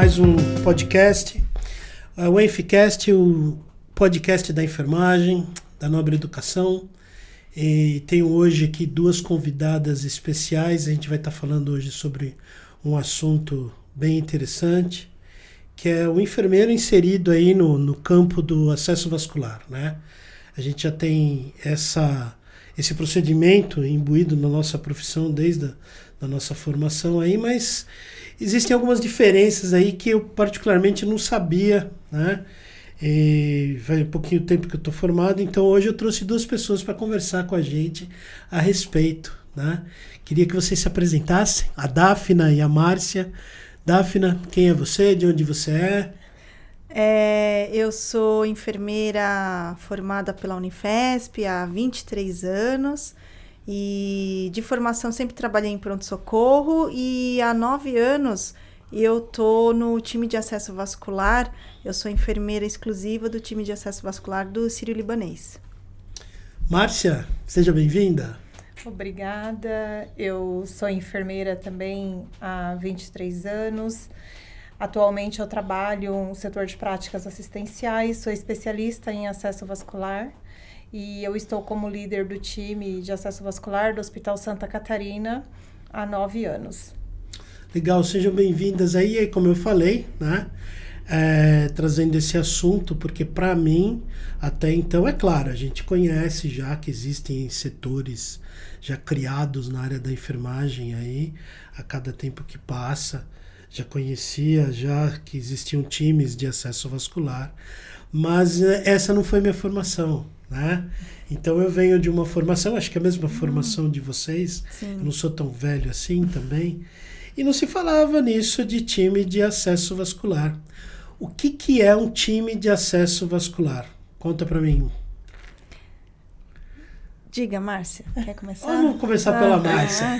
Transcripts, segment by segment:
mais um podcast, o EnfCast, o podcast da enfermagem, da Nobre Educação. E tenho hoje aqui duas convidadas especiais. A gente vai estar falando hoje sobre um assunto bem interessante, que é o enfermeiro inserido aí no campo do acesso vascular, né? A gente já tem esse procedimento imbuído na nossa profissão desde a nossa formação aí, mas existem algumas diferenças aí que eu particularmente não sabia, né? E faz um pouquinho tempo que eu estou formado, então hoje eu trouxe duas pessoas para conversar com a gente a respeito, né? Queria que vocês se apresentassem, a Dáfna e a Márcia. Dáfna, quem é você? De onde você é? Eu sou enfermeira formada pela Unifesp há 23 anos e de formação sempre trabalhei em pronto-socorro e há 9 anos eu estou no time de acesso vascular. Eu sou enfermeira exclusiva do time de acesso vascular do Sírio-Libanês. Márcia, seja bem-vinda. Obrigada. Eu sou enfermeira também há 23 anos. Atualmente eu trabalho no setor de práticas assistenciais, sou especialista em acesso vascular e eu estou como líder do time de acesso vascular do Hospital Santa Catarina há 9 anos. Legal, sejam bem-vindas aí, como eu falei, né? Trazendo esse assunto, porque para mim, até então, é claro, a gente conhece já que existem setores já criados na área da enfermagem aí, a cada tempo que passa. Já conhecia já que existiam times de acesso vascular, mas essa não foi minha formação, né? Então eu venho de uma formação, acho que é a mesma formação de vocês. Sim. Eu não sou tão velho assim também, e não se falava nisso de time de acesso vascular. O que é um time de acesso vascular? Conta para mim. Diga, Márcia, quer começar? Vamos começar pela Márcia.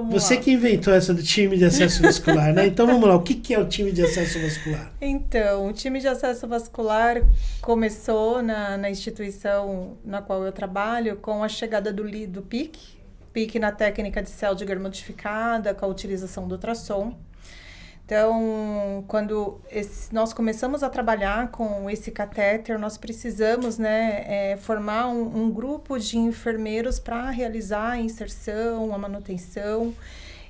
Você lá. que inventou essa do time de acesso vascular, né? Então vamos lá, o que é o time de acesso vascular? Então, o time de acesso vascular começou na instituição na qual eu trabalho com a chegada do PIC na técnica de Seldinger modificada, com a utilização do ultrassom. Então, quando nós começamos a trabalhar com esse catéter, nós precisamos, formar um grupo de enfermeiros para realizar a inserção, a manutenção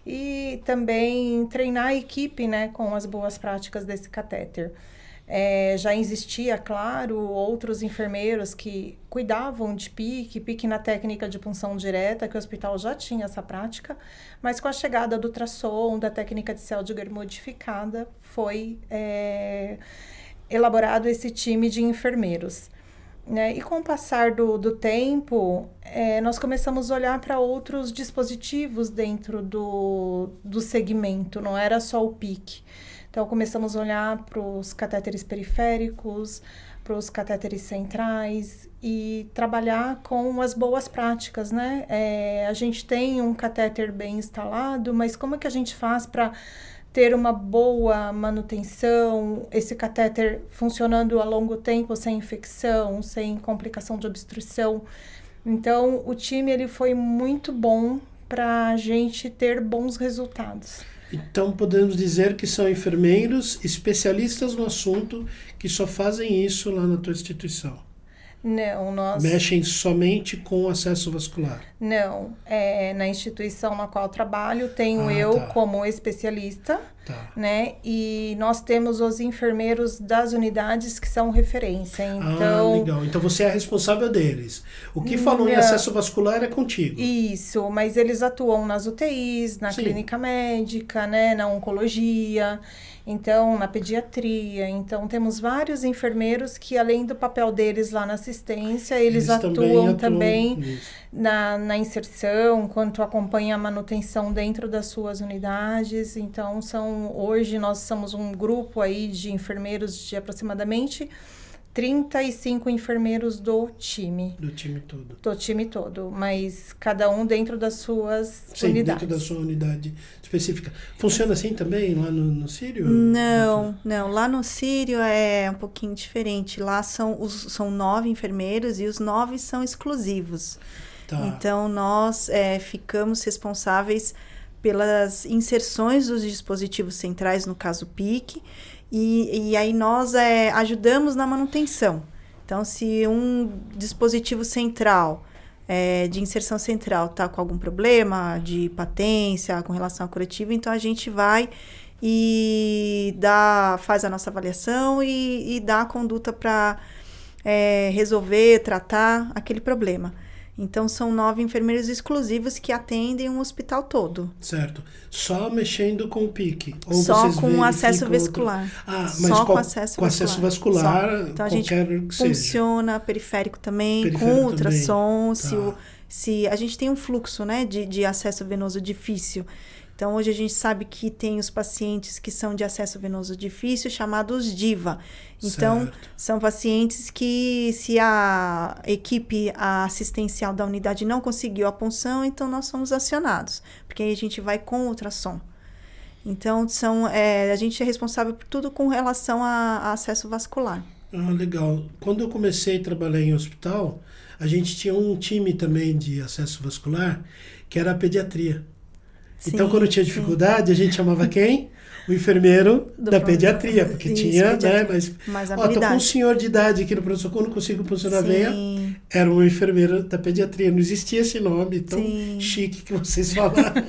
e também treinar a equipe, com as boas práticas desse catéter. Já existia, claro, outros enfermeiros que cuidavam de PIC na técnica de punção direta, que o hospital já tinha essa prática, mas com a chegada do ultrassom, da técnica de Seldinger modificada, foi elaborado esse time de enfermeiros. E com o passar do tempo, nós começamos a olhar para outros dispositivos dentro do segmento, não era só o PIC. Então, começamos a olhar para os catéteres periféricos, para os catéteres centrais e trabalhar com as boas práticas, né? A gente tem um catéter bem instalado, mas como é que a gente faz para ter uma boa manutenção, esse catéter funcionando a longo tempo, sem infecção, sem complicação de obstrução? Então, o time ele foi muito bom para a gente ter bons resultados. Então, podemos dizer que são enfermeiros especialistas no assunto que só fazem isso lá na tua instituição? Não, nós... Mexem somente com acesso vascular? Não, na instituição na qual eu trabalho, tenho como especialista, e nós temos os enfermeiros das unidades que são referência. Então, legal. Então, você é responsável deles. O que falou em acesso vascular é contigo. Isso, mas eles atuam nas UTIs, na clínica médica, na oncologia, então na pediatria. Então, temos vários enfermeiros que, além do papel deles lá na assistência, eles atuam também na inserção, quanto acompanha a manutenção dentro das suas unidades. Então, hoje nós somos um grupo aí de enfermeiros de aproximadamente 35 enfermeiros do time. Do time todo. Do time todo, mas cada um dentro das suas unidades. Dentro da sua unidade específica. Funciona assim também lá no Sírio? Não. Lá no Sírio é um pouquinho diferente. Lá são 9 enfermeiros e os 9 são exclusivos. Tá. Então, nós ficamos responsáveis pelas inserções dos dispositivos centrais, no caso PIC, e aí nós ajudamos na manutenção. Então, se um dispositivo central, de inserção central, está com algum problema de patência com relação à coletiva, então a gente vai e faz a nossa avaliação e dá a conduta para resolver, tratar aquele problema. Então, são 9 enfermeiros exclusivos que atendem um hospital todo. Certo. Só mexendo com o PIC? Ou só vocês com acesso verificam vescular. Mas só com acesso vascular. vascular, então, a gente funciona periférico também, Periférico com ultrassom. Tá. Se a gente tem um fluxo, né, de acesso venoso difícil. Então, hoje a gente sabe que tem os pacientes que são de acesso venoso difícil, chamados DIVA. Então, são pacientes que, se a equipe assistencial da unidade não conseguiu a punção, então nós somos acionados, porque aí a gente vai com ultrassom. Então, a gente é responsável por tudo com relação a acesso vascular. Legal. Quando eu comecei a trabalhar em hospital, a gente tinha um time também de acesso vascular, que era a pediatria. Sim, então, quando tinha dificuldade, a gente chamava quem? O enfermeiro da pediatria, porque tinha, né? Mas, tô com um senhor de idade aqui no pronto-socorro, não consigo funcionar a veia. Era um enfermeiro da pediatria. Não existia esse nome tão chique que vocês falaram.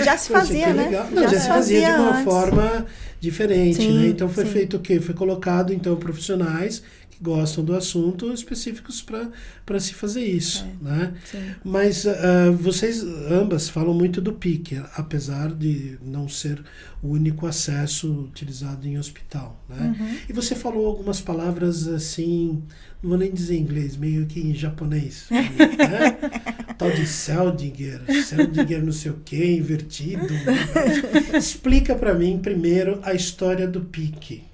Já se fazia, né? Legal. Não, já se fazia de uma forma diferente, né? Então, foi feito o quê? Foi colocado, então, profissionais que gostam do assunto específicos para se fazer isso, né? Sim. Mas vocês ambas falam muito do PIC, apesar de não ser o único acesso utilizado em hospital, né? E você falou algumas palavras assim, não vou nem dizer em inglês, meio que em japonês, né? Tal de Seldinger não sei o que, invertido. Explica para mim primeiro a história do PIC.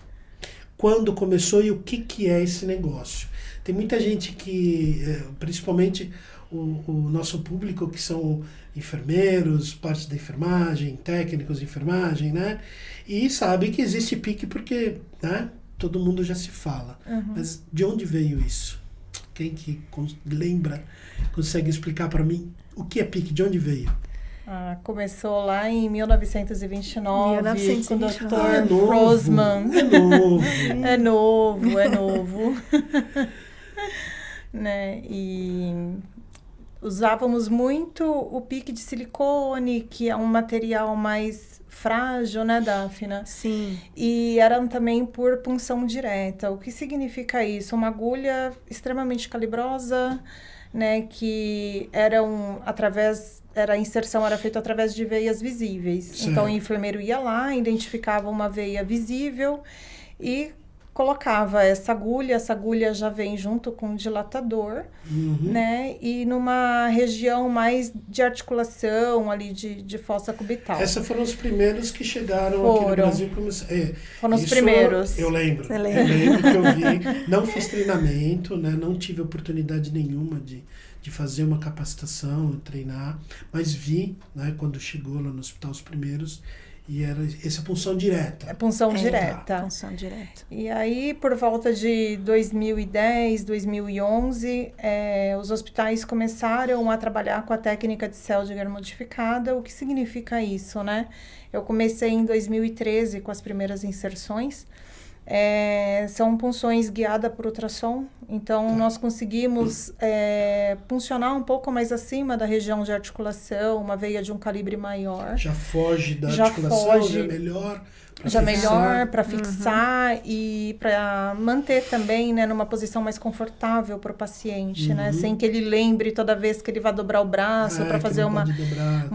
Quando começou e o que é esse negócio? Tem muita gente que, principalmente o nosso público, que são enfermeiros, parte da enfermagem, técnicos de enfermagem, né? E sabe que existe PIC porque, né, todo mundo já se fala. Mas de onde veio isso? Quem que lembra, consegue explicar para mim o que é PIC, de onde veio? Começou lá em 1929, com o Dr. Novo, Grossman. É novo. É novo. Né? E usávamos muito o PIC de silicone, que é um material mais frágil, né, Daphna? Sim. E eram também por punção direta. O que significa isso? Uma agulha extremamente calibrosa, né, que a inserção era feita através de veias visíveis. Certo. Então, o enfermeiro ia lá, identificava uma veia visível e colocava essa agulha já vem junto com o dilatador, né, e numa região mais de articulação ali de fossa cubital. Esses foram os primeiros que chegaram aqui no Brasil. Foram os primeiros. Eu lembro. Você lembra? Eu lembro que eu vi. Não fiz treinamento, né? Não tive oportunidade nenhuma de fazer uma capacitação, treinar, mas vi, né, quando chegou lá no hospital os primeiros, e era essa punção direta. Punção direta. Punção direta. E aí, por volta de 2010, 2011, os hospitais começaram a trabalhar com a técnica de Seldinger modificada. O que significa isso, né? Eu comecei em 2013 com as primeiras inserções. São punções guiadas por ultrassom, então nós conseguimos puncionar um pouco mais acima da região de articulação, uma veia de um calibre maior. Já foge da articulação, já é melhor. Já melhor para fixar e para manter também, né, numa posição mais confortável para o paciente, né, sem que ele lembre toda vez que ele vai dobrar o braço para fazer uma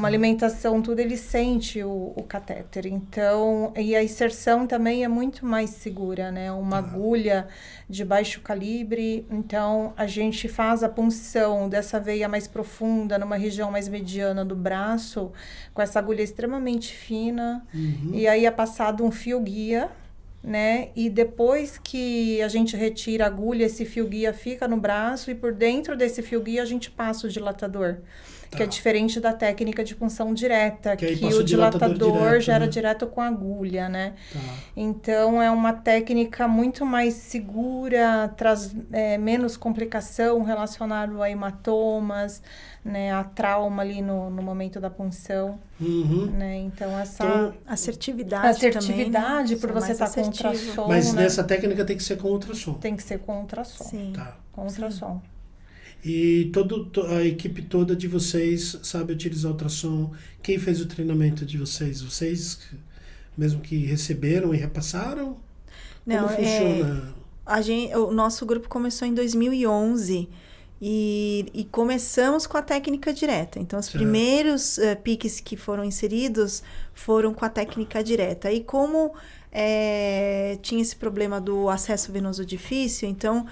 alimentação, tudo, ele sente o catéter. Então, e a inserção também é muito mais segura, né, uma agulha de baixo calibre, então a gente faz a punção dessa veia mais profunda numa região mais mediana do braço, com essa agulha extremamente fina, e aí é passado um fio guia, né? E depois que a gente retira a agulha, esse fio guia fica no braço e por dentro desse fio guia a gente passa o dilatador. que é diferente da técnica de punção direta, Que aí que passa o o dilatador dilatador gera né? direto com a agulha, né? Tá. Então, é uma técnica muito mais segura, traz menos complicação relacionada a hematomas, né? A trauma ali no momento da punção, né? Então, essa assertividade também, né? por você estar com ultrassom, Mas né? nessa técnica tem que ser com ultrassom. Tem que ser com ultrassom. Sim. Tá. Com ultrassom. E a equipe toda de vocês sabe utilizar ultrassom. Quem fez o treinamento de vocês? Vocês mesmo que receberam e repassaram? Não, Como funciona? O nosso grupo começou em 2011 e começamos com a técnica direta. Então, os primeiros piques que foram inseridos foram com a técnica direta. E como tinha esse problema do acesso venoso difícil, então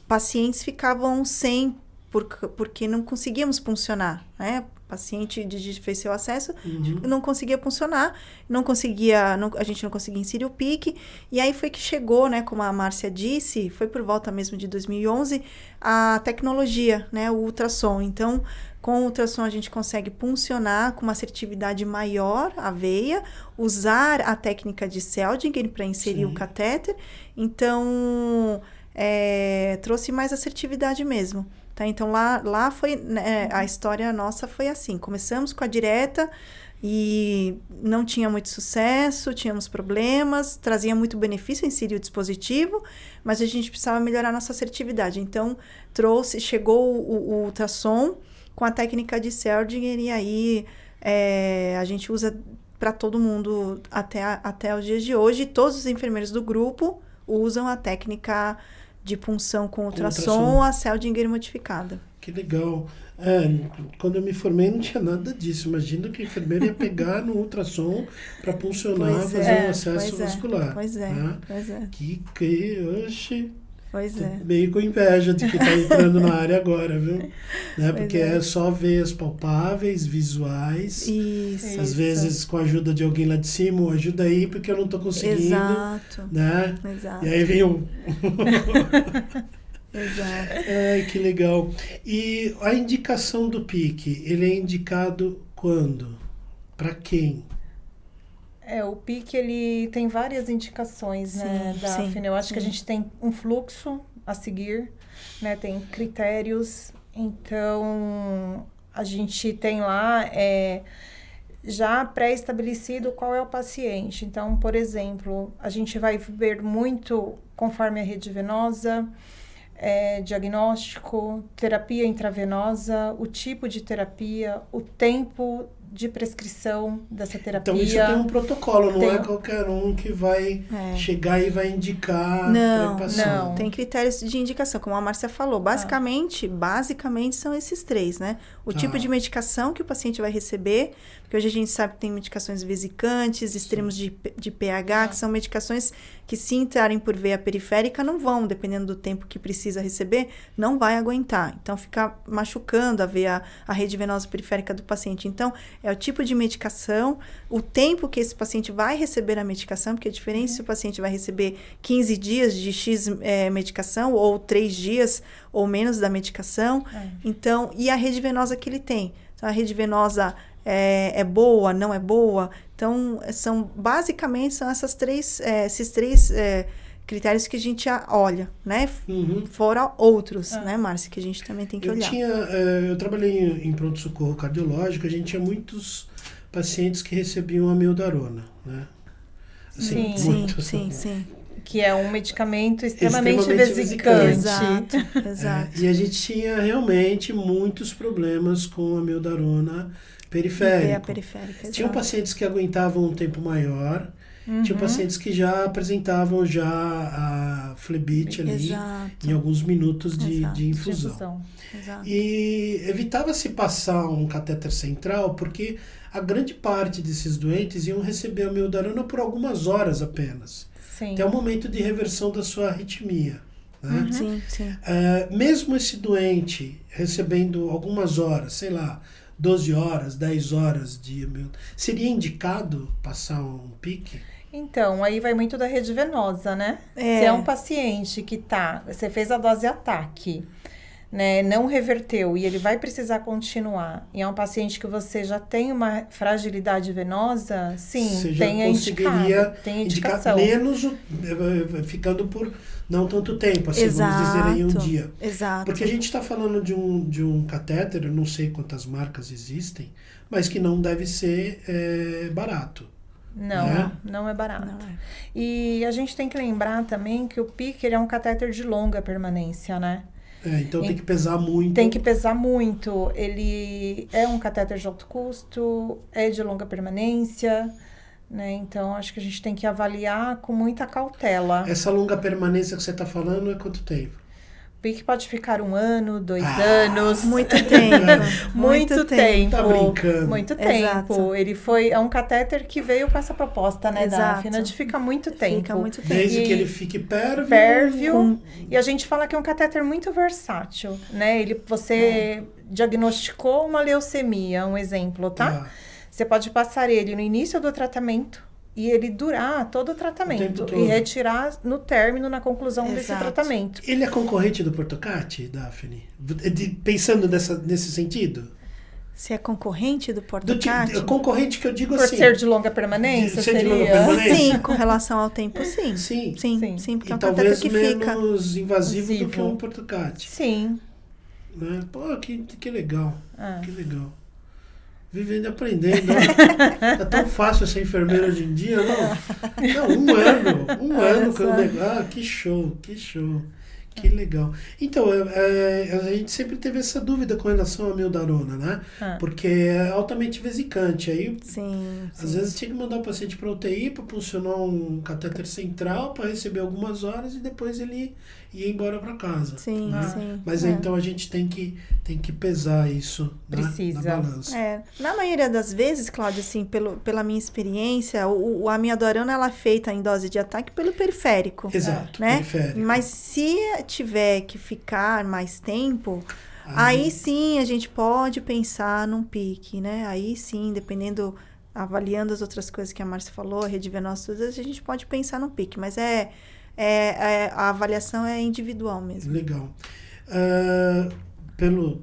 pacientes ficavam sem, porque não conseguíamos puncionar, né? O paciente fez seu acesso, não conseguia puncionar, a gente não conseguia inserir o pique, e aí foi que chegou, né, como a Márcia disse, foi por volta mesmo de 2011, a tecnologia, né, o ultrassom. Então, com o ultrassom a gente consegue puncionar com uma assertividade maior a veia, usar a técnica de Seldinger para inserir o catéter, então trouxe mais assertividade mesmo. Tá? Então, lá foi, né, a história nossa foi assim, começamos com a direta e não tinha muito sucesso, tínhamos problemas, trazia muito benefício inserir o dispositivo, mas a gente precisava melhorar a nossa assertividade. Então, chegou o ultrassom com a técnica de Seldinger e aí a gente usa para todo mundo até os dias de hoje. Todos os enfermeiros do grupo usam a técnica de punção com ultrassom ou a Seldinger modificada. Que legal. Quando eu me formei não tinha nada disso. Imagina que o enfermeiro ia pegar no ultrassom para puncionar, fazer um acesso vascular. Pois é, né? pois é. Oxe, pois é. meio com inveja de que está entrando na área agora, viu? Né? Porque é só veias palpáveis, visuais. Isso. Às vezes com a ajuda de alguém lá de cima, ajuda aí porque eu não estou conseguindo. Exato. Né? Exato. E aí vem o... Exato. Ai, que legal. E a indicação do PIC, ele é indicado quando? Para quem? O PIC, ele tem várias indicações, né, Daphne? Eu acho que a gente tem um fluxo a seguir, né? Tem critérios. Então, a gente tem lá já pré-estabelecido qual é o paciente. Então, por exemplo, a gente vai ver muito conforme a rede venosa, diagnóstico, terapia intravenosa, o tipo de terapia, o tempo de prescrição dessa terapia. Então, isso tem um protocolo, não é qualquer um que vai chegar e vai indicar Não, tem critérios de indicação, como a Márcia falou. Basicamente são esses três, né? O tipo de medicação que o paciente vai receber, porque hoje a gente sabe que tem medicações vesicantes, extremos de pH, que são medicações que, se entrarem por veia periférica, não vão, dependendo do tempo que precisa receber, não vai aguentar. Então, fica machucando a rede venosa periférica do paciente. Então, é o tipo de medicação, o tempo que esse paciente vai receber a medicação, porque é diferente se o paciente vai receber 15 dias de X medicação, ou 3 dias ou menos da medicação. Então, e a rede venosa que ele tem. Então, a rede venosa é boa, não é boa. Então, basicamente são esses três critérios que a gente olha, né? Fora outros, né, Márcia, que a gente também tem que olhar. Eu trabalhei em pronto-socorro cardiológico, a gente tinha muitos pacientes que recebiam amiodarona, né? Assim, sim. Que é um medicamento extremamente vesicante. Exato. E a gente tinha realmente muitos problemas com amiodarona periférico. Tinham pacientes que aguentavam um tempo maior, tinham pacientes que já apresentavam a flebite ali em alguns minutos de infusão. Exato. E evitava-se passar um catéter central porque a grande parte desses doentes iam receber a amiodarona por algumas horas apenas. Sim. Até o momento de reversão da sua arritmia. Né? Sim. Mesmo esse doente recebendo algumas horas, sei lá, 12 horas, 10 horas de amiodarona, seria indicado passar um pique? Então, aí vai muito da rede venosa, né? Se é um paciente que você fez a dose ataque, né, não reverteu e ele vai precisar continuar, e é um paciente que você já tem uma fragilidade venosa, sim, você já tem conseguiria tem indicar indicação. menos, ficando por não tanto tempo, assim, vamos dizer aí um dia. Exato. Porque a gente está falando de um catéter, eu não sei quantas marcas existem, mas que não deve ser barato. Não, né? não é barato. Não é. E a gente tem que lembrar também que o PICC ele é um catéter de longa permanência, né? Então tem que pesar muito. Tem que pesar muito. Ele é um catéter de alto custo, é de longa permanência, né? Então, acho que a gente tem que avaliar com muita cautela. Essa longa permanência que você está falando é quanto tempo? O PICC pode ficar 1 ano, 2 anos. Muito tempo. Muito tempo. Tá brincando. Muito Exato. tempo. Ele é um catéter que veio com essa proposta, né, Exato. Dafna, de ficar muito tempo. Fica muito tempo. Desde E- que ele fique pérvio. Pérvio. E a gente fala que é um catéter muito versátil, né? Você diagnosticou uma leucemia, um exemplo, tá? Você pode passar ele no início do tratamento e ele durar todo o O tratamento tempo todo. e retirar no término, na conclusão desse Exato. tratamento. Ele é concorrente do Portocati, Daphne? Pensando nesse sentido? Se é concorrente do Do Portocati? concorrente que eu digo Por assim. ser de longa permanência, De ser de seria? longa permanência? Sim, com relação ao tempo, sim. Sim. Sim, porque é E um talvez catéter que fica. menos invasivo do que Invasivo. um Portocati. Sim. Né? Pô, que legal. Ah. Que legal. Vivendo e aprendendo. Ó. Tá tão fácil ser enfermeira hoje em dia, não? Não, um ano que eu que show, que show. Que legal. Então, a gente sempre teve essa dúvida com relação à mildarona, né? Porque é altamente vesicante. Aí, Sim. às vezes, tinha que mandar o paciente para UTI para funcionar um catéter central para receber algumas horas e depois ele ia embora para casa. Sim, né? sim. Mas então a gente tem que pesar isso, né, Precisa. na balança. Na maioria das vezes, Cláudia, assim, pela minha experiência, a amiodarona ela é feita em dose de ataque pelo periférico. Exato, Né? periférico. Mas se tiver que ficar mais tempo, aí sim a gente pode pensar num PICC, né? Aí sim, dependendo, avaliando as outras coisas que a Márcia falou, a rede venosa, tudo, a gente pode pensar no PICC, mas a avaliação é individual mesmo. Legal.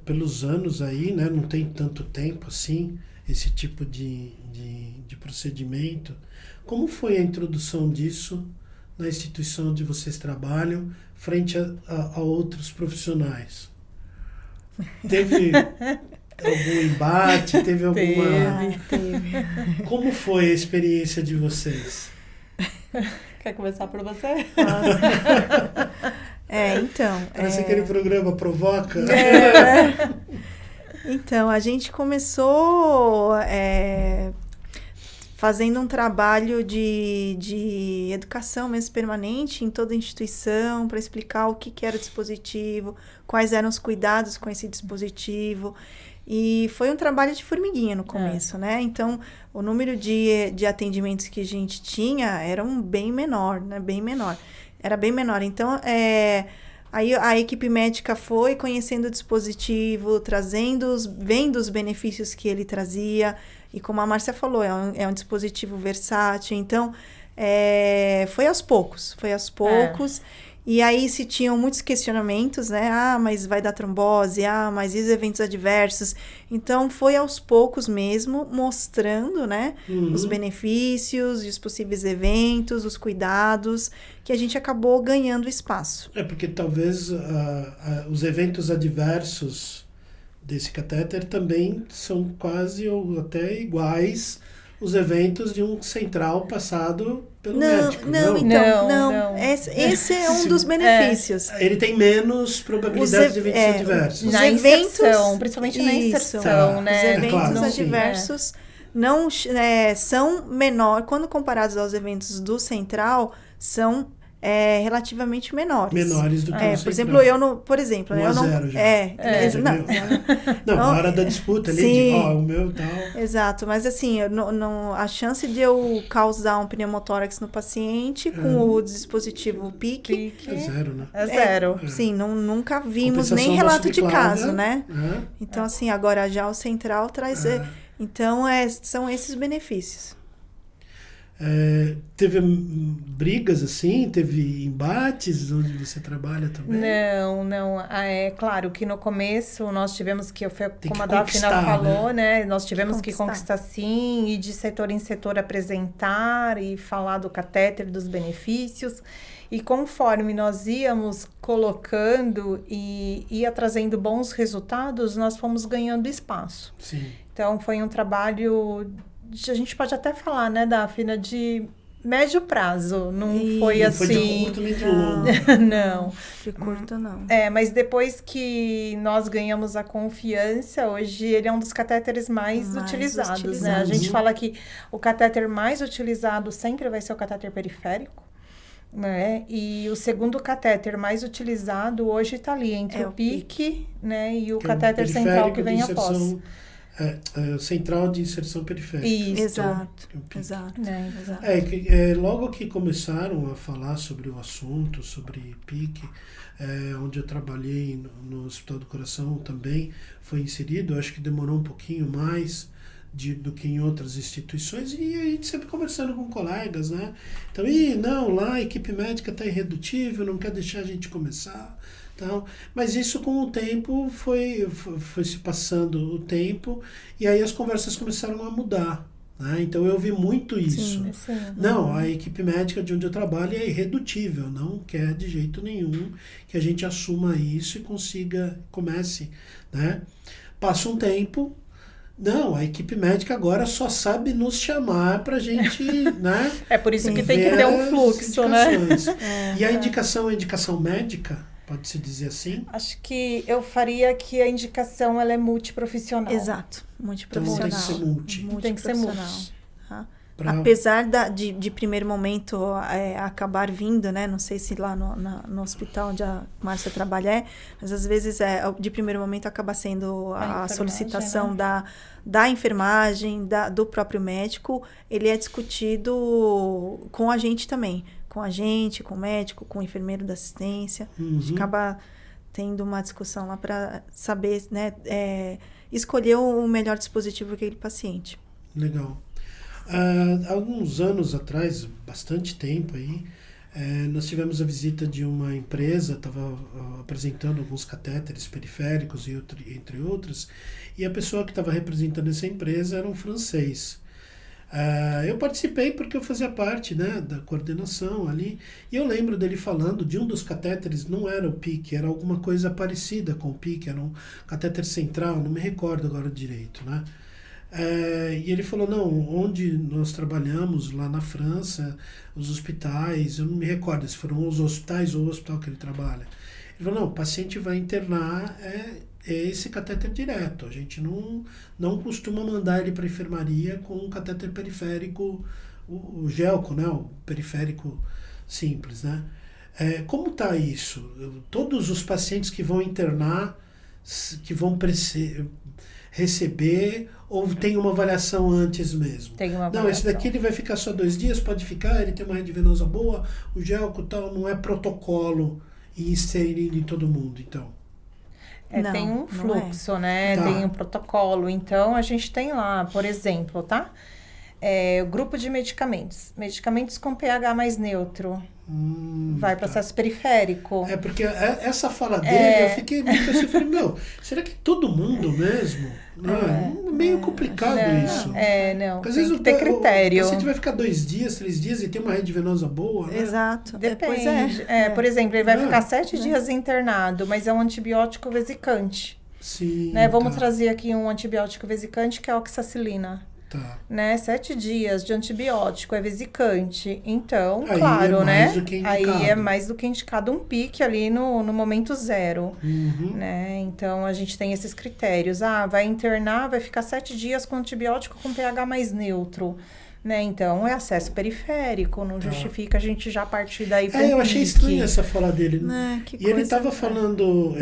Pelos anos aí, né, não tem tanto tempo assim, esse tipo de procedimento. Como foi a introdução disso na instituição onde vocês trabalham, frente a outros profissionais? Teve algum embate? Teve alguma... Teve. Como foi a experiência de vocês? Quer começar por você? Então... Parece aquele programa Provoca. Então, a gente começou fazendo um trabalho de educação mesmo permanente em toda a instituição para explicar o que era o dispositivo, quais eram os cuidados com esse dispositivo. E foi um trabalho de formiguinha no começo, né? Então, o número de atendimentos que a gente tinha era bem menor, né? Bem menor. Era bem menor. Então, aí a equipe médica foi conhecendo o dispositivo, vendo os benefícios que ele trazia. E como a Márcia falou, é um dispositivo versátil. Então, foi aos poucos. E aí se tinham muitos questionamentos, né? Mas vai dar trombose, mas e os eventos adversos? Então, foi aos poucos mesmo, mostrando, né? Os benefícios e os possíveis eventos, os cuidados, que a gente acabou ganhando espaço. Porque talvez os eventos adversos desse catéter também são quase ou até iguais os eventos de um central passado pelo médico. Não. Esse é um dos benefícios. Ele tem menos probabilidade de eventos adversos. Na inserção, principalmente na inserção, né? Os eventos claro, adversos não são menores, quando comparados aos eventos do central, são relativamente menores. Menores do que o Por central. exemplo, por exemplo, 1 a 0 já. Não, na hora da disputa ali, o meu e tal. Exato, mas assim, a chance de eu causar um pneumotórax no paciente com o dispositivo PICC É 0, né? É 0. Sim, nunca vimos Compensação nem relato de vascular, caso, né? Então, assim, agora já o central traz... Então, são esses benefícios. Teve brigas assim? Teve embates onde você trabalha também? Não. É claro que no começo nós tivemos que, como a conquistar, Daphna falou, né? Nós tivemos que Conquistar. conquistar sim, e de setor em setor apresentar e falar do catéter, dos benefícios. E conforme nós íamos colocando e ia trazendo bons resultados, nós fomos ganhando espaço. Sim. Então, foi um trabalho, a gente pode até falar, né, Daphna, de médio prazo. Não foi Não assim... foi de curto nem de longo. Não. De curto, não. Mas depois que nós ganhamos a confiança, hoje ele é um dos catéteres mais utilizados, né? A gente fala que o catéter mais utilizado sempre vai ser o catéter periférico, né? E o segundo catéter mais utilizado hoje está ali entre o PIC, né? E o catéter central que vem após. Central de inserção periférica. Isso. Exato. Logo que começaram a falar sobre o assunto, sobre PIC, onde eu trabalhei no Hospital do Coração também foi inserido, acho que demorou um pouquinho mais do que em outras instituições, e a gente sempre conversando com colegas, né? Então, lá a equipe médica está irredutível, não quer deixar a gente começar. Então, mas isso com o tempo foi se passando o tempo, e aí as conversas começaram a mudar, né? Então eu vi muito isso. Sim. Não, a equipe médica de onde eu trabalho é irredutível, não quer de jeito nenhum que a gente assuma isso e comece, né? Passa um tempo, não, a equipe médica agora só sabe nos chamar pra gente, né? É por isso que tem que ter um fluxo, né? E a indicação é indicação médica? Pode-se dizer assim? Acho que eu faria que a indicação ela é multiprofissional. Exato, multiprofissional. Então tem que ser multi. Tem que ser multi. Apesar de primeiro momento acabar vindo, né? Não sei se lá no hospital onde a Márcia trabalha mas às vezes de primeiro momento acaba sendo a solicitação, né? da enfermagem, do próprio médico. Ele é discutido com a gente também. Com a gente, com o médico, com o enfermeiro da assistência. A gente acaba tendo uma discussão lá para saber, né? Escolher o melhor dispositivo para aquele paciente. Legal. Há alguns anos atrás, bastante tempo aí, nós tivemos a visita de uma empresa, estava apresentando alguns catéteres periféricos, entre outros, e a pessoa que estava representando essa empresa era um francês. Eu participei porque eu fazia parte, né, da coordenação ali, e eu lembro dele falando de um dos catéteres, não era o PIC, era alguma coisa parecida com o PIC, era um catéter central, não me recordo agora direito, né? E ele falou, não, onde nós trabalhamos lá na França, os hospitais, eu não me recordo se foram os hospitais ou o hospital que ele trabalha. Ele falou, não, o paciente vai internar esse catéter direto, a gente não costuma mandar ele para a enfermaria com um catéter periférico, o gelco, né, o periférico simples, né? Como está isso? Todos os pacientes que vão internar, que vão receber, ou tem uma avaliação antes mesmo? Tem uma avaliação. Não, esse daqui ele vai ficar só 2 dias, pode ficar, ele tem uma rede venosa boa, o gelco tal, não é protocolo e inserindo em todo mundo, então. Tem um fluxo, né? Tá. Tem um protocolo. Então, a gente tem lá, por exemplo, tá? O grupo de medicamentos. Medicamentos com pH mais neutro. Vai processo periférico. Porque essa fala dele, eu fiquei meio assim, falei, será que todo mundo mesmo? Meio complicado isso. Não, porque às tem vezes que ter critério. O paciente vai ficar 2 dias, 3 dias e tem uma rede venosa boa, né? Exato. Depende. Por exemplo, ele vai ficar 7 dias internado, mas é um antibiótico vesicante. Sim. Né? Vamos trazer aqui um antibiótico vesicante, que é a oxacilina. Tá. Né? 7 dias de antibiótico é vesicante. Então, aí claro, é mais do que indicado. Aí é mais do que indicado um pique ali no momento zero. Né? Então, a gente tem esses critérios. Vai internar, vai ficar 7 dias com antibiótico com pH mais neutro. Né? Então, é acesso periférico, não justifica a gente já partir daí para eu achei estranha essa fala dele. Ele estava falando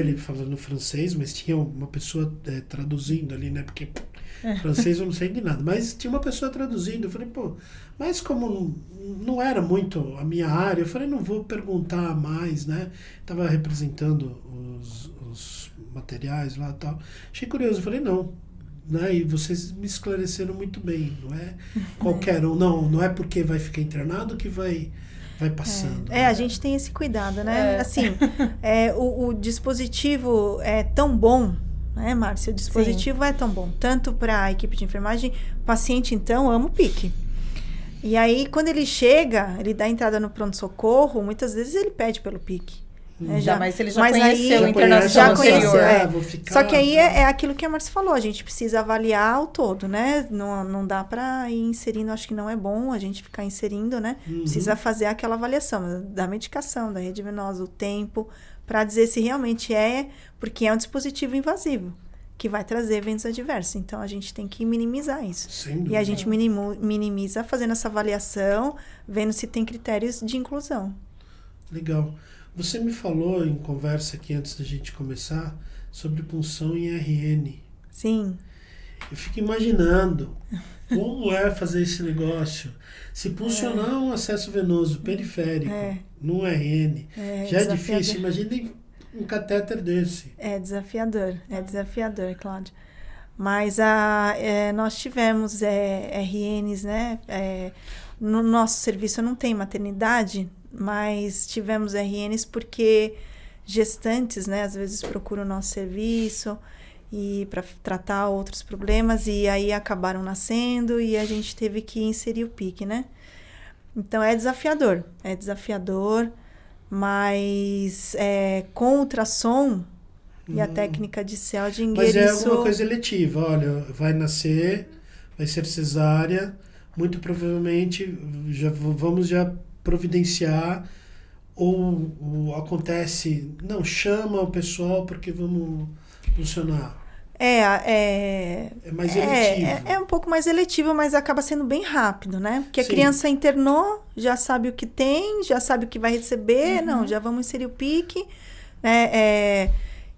francês, mas tinha uma pessoa traduzindo ali, né? Porque francês eu não sei de nada, mas tinha uma pessoa traduzindo. Eu falei, mas como não era muito a minha área, eu falei, não vou perguntar mais, né? Estava representando os materiais lá e tal. Achei curioso, eu falei, não. né? E vocês me esclareceram muito bem, não é qualquer um, não é porque vai ficar internado que vai passando. Né? A gente tem esse cuidado, né? Assim, o dispositivo é tão bom, né, Márcia? O dispositivo é tão bom, tanto para a equipe de enfermagem, o paciente, então, ama o PIC. E aí, quando ele chega, ele dá entrada no pronto-socorro, muitas vezes ele pede pelo PIC. Mas ele já conheceu a internação já conheceu, ficar... Só que aí é aquilo que a Márcia falou, a gente precisa avaliar o todo, né? Não dá para ir inserindo, acho que não é bom a gente ficar inserindo, né? Precisa fazer aquela avaliação da medicação, da rede venosa, o tempo, para dizer se realmente porque é um dispositivo invasivo, que vai trazer eventos adversos. Então, a gente tem que minimizar isso. Sem dúvida. E a gente minimiza fazendo essa avaliação, vendo se tem critérios de inclusão. Legal. Você me falou em conversa aqui antes da gente começar sobre punção em RN. Sim. Eu fico imaginando como é fazer esse negócio. Se puncionar um acesso venoso periférico num RN, já é difícil. Imagine um catéter desse. É desafiador, Cláudia. Mas nós tivemos RNs, né? No nosso serviço não tem maternidade, mas tivemos RNs porque gestantes, né, às vezes procuram o nosso serviço e para tratar outros problemas e aí acabaram nascendo e a gente teve que inserir o PIC, né? Então é desafiador, mas com ultrassom e a técnica de Seldinger... Mas é alguma coisa eletiva, olha, vai nascer, vai ser cesárea, muito provavelmente vamos providenciar ou acontece, não, chama o pessoal porque vamos funcionar. É mais eletivo. É um pouco mais eletivo, mas acaba sendo bem rápido, né? Porque a Sim. criança internou, já sabe o que tem, já sabe o que vai receber, não, já vamos inserir o PIC, né?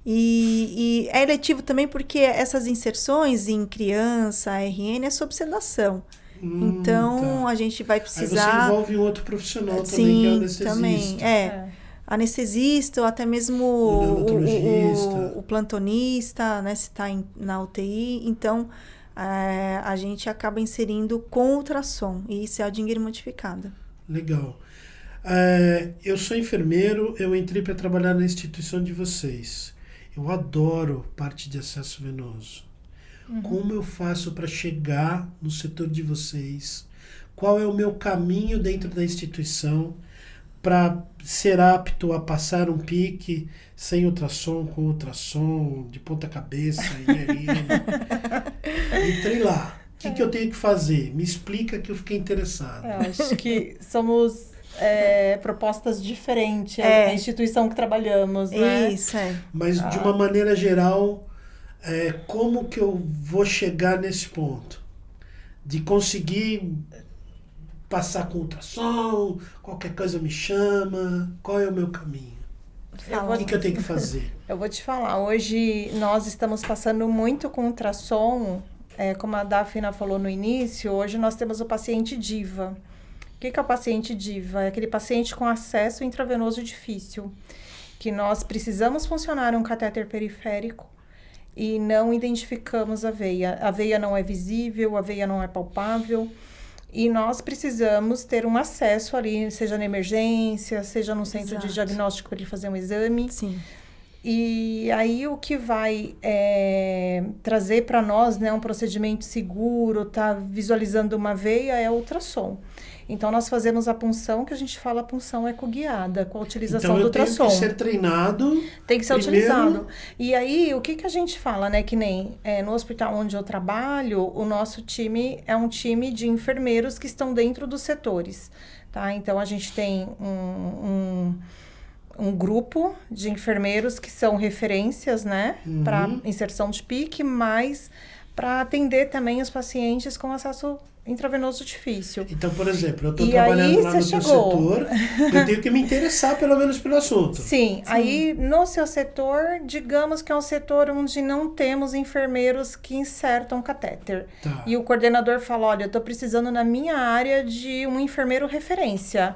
E é eletivo também porque essas inserções em criança, RN, é sob sedação. Então, a gente vai precisar... Aí você envolve um outro profissional também, que é o anestesista. Também, anestesista ou até mesmo o plantonista, né, se está na UTI. Então, a gente acaba inserindo com ultrassom e Seldinger modificado. Legal. Eu sou enfermeiro, eu entrei para trabalhar na instituição de vocês. Eu adoro parte de acesso venoso. Como eu faço para chegar no setor de vocês? Qual é o meu caminho dentro da instituição para ser apto a passar um PIC sem ultrassom, com ultrassom, de ponta cabeça, IRM? Entrei lá. O que eu tenho que fazer? Me explica que eu fiquei interessado. Eu acho que somos propostas diferentes, a instituição que trabalhamos, né? Isso, Mas de uma maneira geral... como que eu vou chegar nesse ponto? De conseguir passar com ultrassom, qualquer coisa me chama, qual é o meu caminho? O que eu tenho que fazer? Eu vou te falar, hoje nós estamos passando muito com ultrassom, como a Dafna falou no início, hoje nós temos o paciente DIVA. O que é o paciente DIVA? É aquele paciente com acesso intravenoso difícil, que nós precisamos funcionar um catéter periférico, e não identificamos a veia. A veia não é visível, a veia não é palpável. E nós precisamos ter um acesso ali, seja na emergência, seja no centro de diagnóstico para ele fazer um exame. Sim. E aí o que vai trazer para nós, né, um procedimento seguro, tá visualizando uma veia, é o ultrassom. Então, nós fazemos a punção, que a gente fala punção ecoguiada, com a utilização do ultrassom. Então, eu tenho que ser treinado. Tem que ser utilizado. E aí, o que a gente fala, né? Que nem no hospital onde eu trabalho, o nosso time é um time de enfermeiros que estão dentro dos setores, tá? Então, a gente tem um grupo de enfermeiros que são referências, né? Para inserção de PIC, mas para atender também os pacientes com acesso intravenoso difícil. Então, por exemplo, eu estou trabalhando lá no seu setor, eu tenho que me interessar pelo menos pelo assunto. Sim, aí no seu setor, digamos que é um setor onde não temos enfermeiros que insertam catéter. Tá. E o coordenador fala, olha, eu estou precisando na minha área de um enfermeiro referência.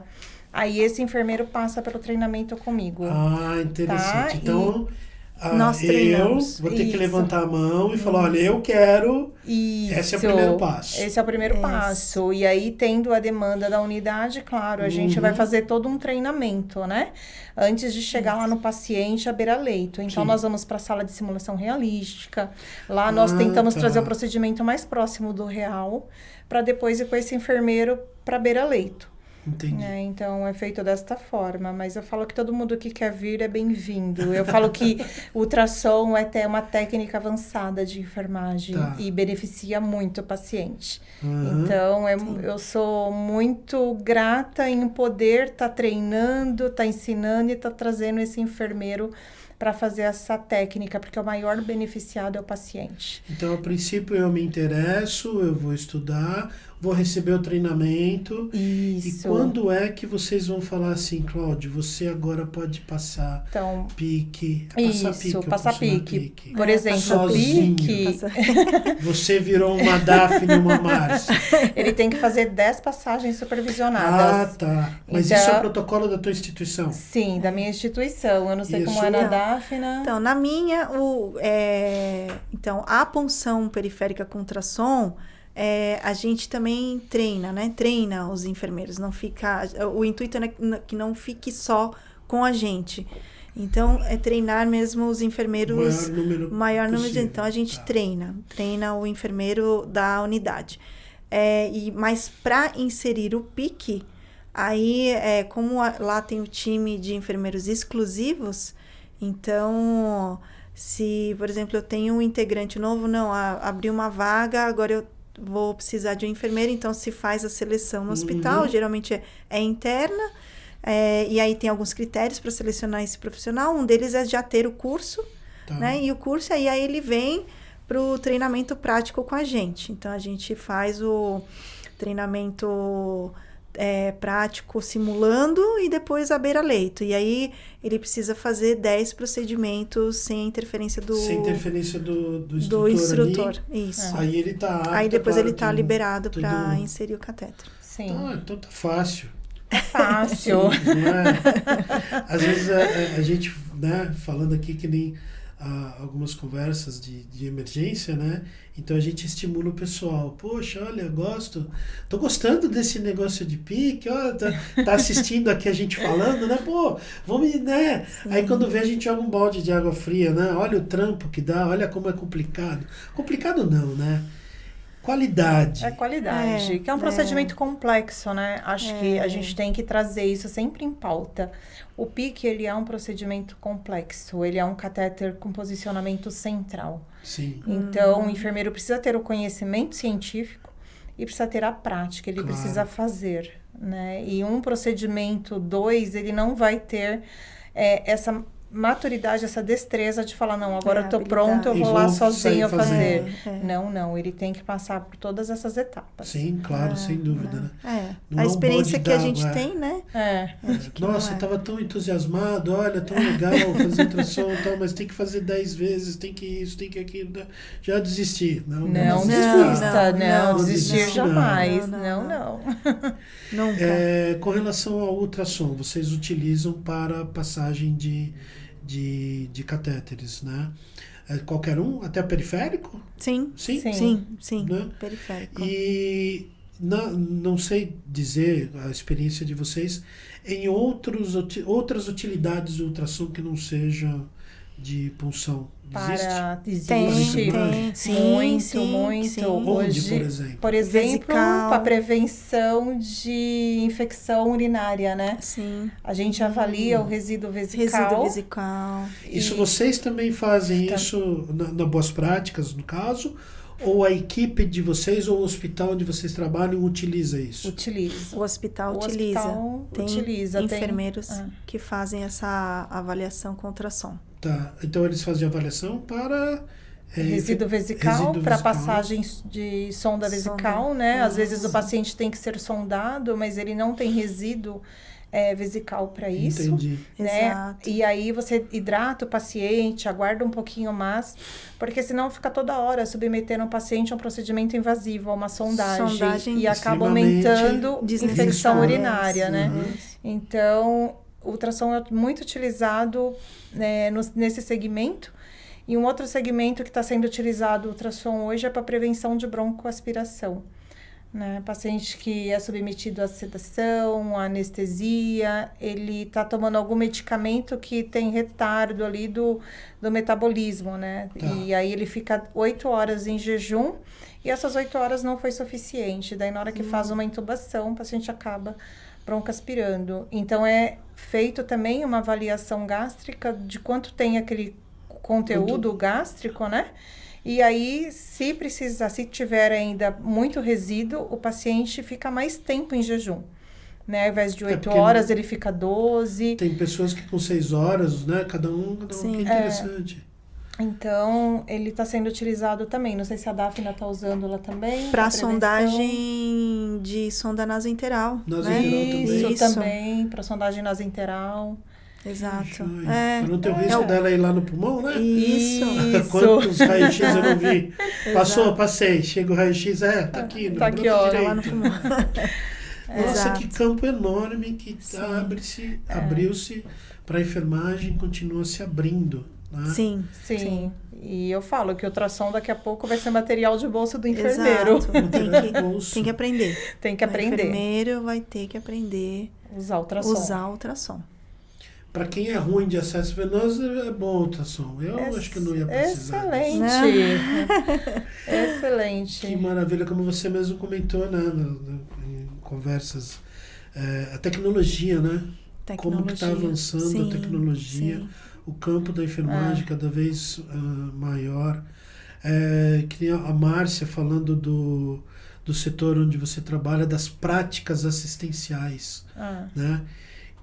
Aí esse enfermeiro passa pelo treinamento comigo. Ah, interessante. Tá? Então, Nós treinamos. Eu vou ter que Isso. levantar a mão e falar, olha, eu quero. Isso. Esse é o primeiro passo. Esse é o primeiro passo. E aí, tendo a demanda da unidade, claro, a gente vai fazer todo um treinamento, né? Antes de chegar lá no paciente à beira-leito. Então, Sim. nós vamos para a sala de simulação realística. Lá, nós tentamos trazer o procedimento mais próximo do real, para depois ir com esse enfermeiro para beira-leito. Entendi. Né? Então, é feito desta forma. Mas eu falo que todo mundo que quer vir é bem-vindo. Eu falo que o ultrassom é até uma técnica avançada de enfermagem e beneficia muito o paciente. Então, eu sou muito grata em poder estar treinando, estar ensinando e estar trazendo esse enfermeiro para fazer essa técnica, porque o maior beneficiado é o paciente. Então, a princípio, eu me interesso, eu vou estudar, vou receber o treinamento. Isso. E quando é que vocês vão falar assim, Cláudio, você agora pode passar pique? Passar pique. Por exemplo, sozinho. pique... Você virou uma Daphne, uma Márcia. Ele tem que fazer 10 passagens supervisionadas. Tá. Mas então, isso é o protocolo da tua instituição? Sim, da minha instituição. Eu não sei como é na Daphne. Então, na minha, então, a punção periférica com ultrassom, a gente também treina, né? Treina os enfermeiros. Não fica, o intuito é que não fique só com a gente. Então, é treinar mesmo os enfermeiros... Maior número de... Então, a gente treina o enfermeiro da unidade. Mas para inserir o PIC, aí, como lá tem o time de enfermeiros exclusivos, então, se, por exemplo, eu tenho um integrante novo, abri uma vaga, agora eu vou precisar de um enfermeiro, então se faz a seleção no hospital, geralmente é interna, e aí tem alguns critérios para selecionar esse profissional, um deles é já ter o curso, né? E o curso, aí ele vem para o treinamento prático com a gente. Então, a gente faz o treinamento prático simulando e depois a beira-leito. E aí, ele precisa fazer 10 procedimentos sem interferência do... Sem interferência do instrutor ali. Isso. Aí ele tá apto, aí depois ele tá liberado para inserir o catéter. Sim. Então tá fácil. Fácil. Às vezes a gente, né, falando aqui que nem algumas conversas de emergência, né? Então a gente estimula o pessoal. Poxa, olha, tô gostando desse negócio de pique, ó, tá assistindo aqui a gente falando, né? Pô, vamos, né? Sim. Aí quando vê a gente joga um balde de água fria, né? Olha o trampo que dá, olha como é complicado. Complicado não, né? Qualidade. É qualidade, que é um procedimento complexo, né? Acho que a gente tem que trazer isso sempre em pauta. O PIC, ele é um procedimento complexo, ele é um catéter com posicionamento central. Sim. Então, o enfermeiro precisa ter o conhecimento científico e precisa ter a prática, ele precisa fazer, né? E um procedimento 2, ele não vai ter essa maturidade, essa destreza de falar, não, agora eu tô pronto, eu vou lá sozinho fazer. Não, ele tem que passar por todas essas etapas. Sim, claro, sem dúvida, né? A experiência que a gente tem, né? Nossa, eu tava tão entusiasmado, olha, tão legal fazer ultrassom e tal, mas tem que fazer 10 vezes, tem que isso, tem que aquilo, já desisti. Não desista, não desistir jamais, não. Nunca. Com relação ao ultrassom, vocês utilizam para passagem de catéteres, né? Qualquer um? Até periférico? Sim. Né? Periférico. E não sei dizer a experiência de vocês em outras utilidades do ultrassom que não seja de punção. Existe? Muito. Onde, Hoje, por exemplo, para prevenção de infecção urinária, né? Sim. A gente avalia o resíduo vesical. Isso vocês também fazem isso na Boas Práticas, no caso? Ou a equipe de vocês ou o hospital onde vocês trabalham utiliza isso? Utiliza. O hospital utiliza. Tem enfermeiros que fazem essa avaliação com ultrassom. Tá. Então eles fazem avaliação para resíduo vesical, para passagem de sonda vesical, né? Às vezes o paciente tem que ser sondado, mas ele não tem resíduo vesical para isso. Entendi. Né? Exato. E aí você hidrata o paciente, aguarda um pouquinho mais, porque senão fica toda hora submetendo o paciente a um procedimento invasivo, a uma sondagem e acaba aumentando infecção urinária, né? Então, o ultrassom é muito utilizado nesse segmento. E um outro segmento que está sendo utilizado o ultrassom hoje é para prevenção de broncoaspiração. Né? Paciente que é submetido à sedação, à anestesia, ele está tomando algum medicamento que tem retardo ali do metabolismo, né? Tá. E aí ele fica 8 horas em jejum e essas 8 horas não foi suficiente. Daí na hora que faz uma intubação, o paciente acaba broncoaspirando. Então é feito também uma avaliação gástrica de quanto tem aquele conteúdo gástrico, né? E aí, se tiver ainda muito resíduo, o paciente fica mais tempo em jejum. Né? Ao invés de 8 horas, ele fica 12. Tem pessoas que com 6 horas, né? Cada um Sim. que interessante. Então, ele está sendo utilizado também. Não sei se a Dafna está usando lá também. Para sondagem de sonda nasointeral. Nasointeral Isso também, para sondagem nasointeral. Exato. Para não ter o risco dela ir lá no pulmão, né? Isso. Quantos raio-x eu não vi? Passei. Chega o raio-x, tá aqui. Tá aqui, ó. Tá lá no pulmão. Nossa, Exato. que campo enorme que abriu-se para a enfermagem, continua se abrindo. Né? Sim. E eu falo que o ultrassom daqui a pouco vai ser material de bolsa do enfermeiro. Exato. Tem que aprender. Tem que aprender. O enfermeiro vai ter que aprender usar ultrassom. Para quem é ruim de acesso venoso, é bom o ultrassom. Eu acho que não ia precisar. Excelente. Que maravilha, como você mesmo comentou, né? Em conversas. A tecnologia, né? Como que está avançando a tecnologia. Sim. O campo da enfermagem cada vez maior. Que nem a Márcia falando do setor onde você trabalha, das práticas assistenciais, né?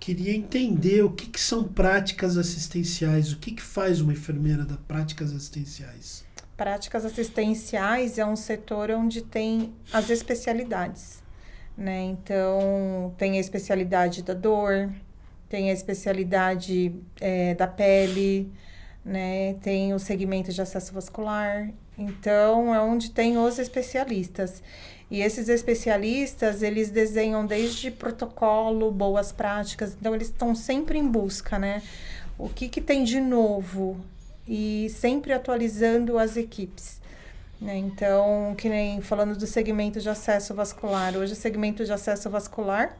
Queria entender o que são práticas assistenciais, o que faz uma enfermeira das práticas assistenciais? Práticas assistenciais é um setor onde tem as especialidades, né? Então, tem a especialidade da dor, tem a especialidade da pele, né? Tem o segmento de acesso vascular. Então, é onde tem os especialistas. E esses especialistas, eles desenham desde protocolo, boas práticas. Então, eles estão sempre em busca, né? O que tem de novo? E sempre atualizando as equipes. Né? Então, que nem falando do segmento de acesso vascular. Hoje, o segmento de acesso vascular,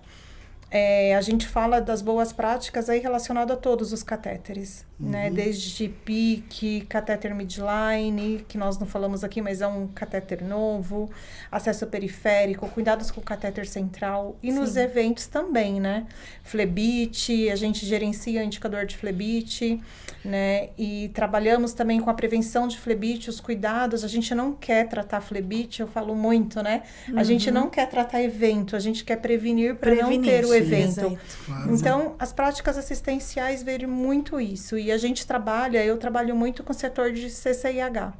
a gente fala das boas práticas aí relacionado a todos os catéteres, né? Desde PIC, catéter midline, que nós não falamos aqui, mas é um catéter novo, acesso periférico, cuidados com o catéter central e nos eventos também, né? Flebite, a gente gerencia o indicador de flebite, né? E trabalhamos também com a prevenção de flebite, os cuidados. A gente não quer tratar flebite, eu falo muito, né? A gente não quer tratar evento, a gente quer prevenir para não ter o evento. Claro. Então, as práticas assistenciais veem muito isso. E a gente eu trabalho muito com o setor de CCIH.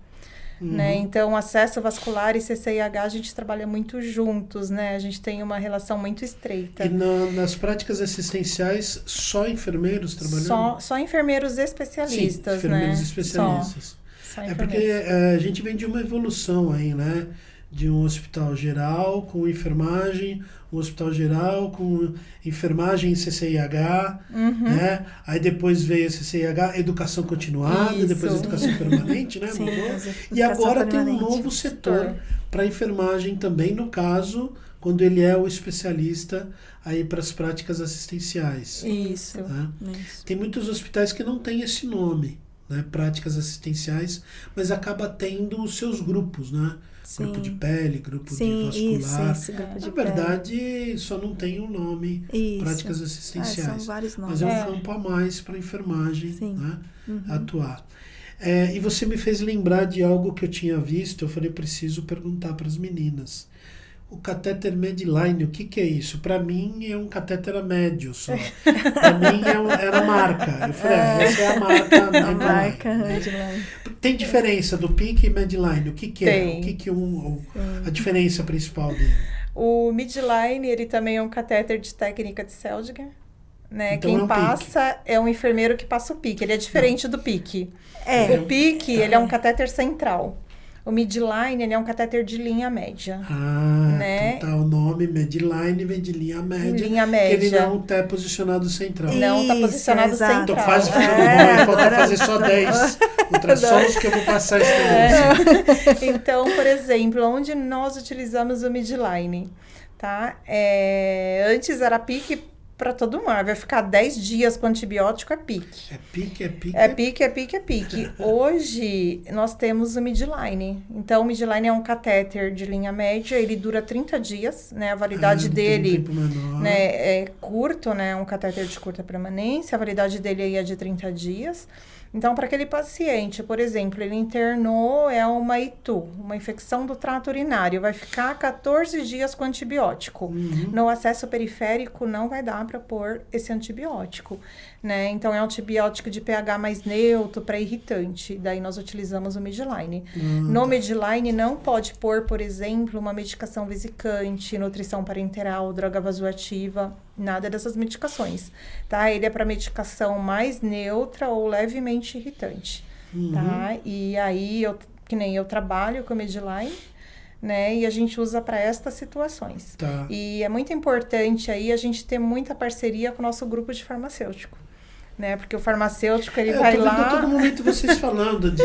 Né? Então, acesso vascular e CCIH, a gente trabalha muito juntos, né? A gente tem uma relação muito estreita. E nas práticas assistenciais, só enfermeiros trabalhando? Só enfermeiros especialistas, Sim, enfermeiros né? especialistas. Só porque a gente vem de uma evolução aí, né? De um hospital geral com enfermagem, um hospital geral com enfermagem em CCIH, né? Aí depois veio a CCIH, educação continuada, depois educação permanente, né? Sim, e agora tem um novo setor para enfermagem também, no caso, quando ele é o especialista aí para as práticas assistenciais. Isso. Né? Tem muitos hospitais que não têm esse nome, né? Práticas assistenciais, mas acaba tendo os seus grupos, né? Grupo de pele, grupo de vascular. Isso, grupo de Na verdade, só não tem um nome, práticas assistenciais. São vários nomes. Mas é um campo a mais para a enfermagem, né? Atuar. E você me fez lembrar de algo que eu tinha visto, eu falei, preciso perguntar para as meninas. O catéter Medline, o que é isso? Para mim é um catéter a médio só. Para mim era marca. Eu falei, essa é a marca Medline. A marca Medline. Tem diferença do PIC e Medline? O que é? A diferença principal dele? O Midline, ele também é um catéter de técnica de Seldinger. Né? Então Quem passa é um enfermeiro que passa o PIC. Ele é diferente do PIC. O PIC, ele é um catéter central. O midline, ele é um catéter de linha média. Né? Então tá, o nome midline vem de linha média. Linha média. Que ele não tá posicionado central. Não tá posicionado central. Então quase falta fazer só 10 ultrassons que eu vou passar esse negócio. Então, por exemplo, onde nós utilizamos o midline, tá? Antes era PIC para todo mundo. Vai ficar 10 dias com antibiótico, é PIC. É PIC. É PIC. Hoje, nós temos o midline. Então, o midline é um catéter de linha média, ele dura 30 dias, né? A validade dele é curto, né? Um catéter de curta permanência, a validade dele aí é de 30 dias. Então, para aquele paciente, por exemplo, ele internou, uma ITU, uma infecção do trato urinário, vai ficar 14 dias com antibiótico. No acesso periférico, não vai dar para pôr esse antibiótico, né? Então, é um antibiótico de pH mais neutro para irritante. Daí, nós utilizamos o midline. No midline, não pode pôr, por exemplo, uma medicação vesicante, nutrição parenteral, droga vasoativa, nada dessas medicações, tá? Ele é para medicação mais neutra ou levemente irritante, tá? E aí, que nem eu trabalho com o midline, né? E a gente usa para estas situações. Tá. E é muito importante aí a gente ter muita parceria com o nosso grupo de farmacêutico, né? Porque o farmacêutico, ele vai lá... a todo momento vocês falando de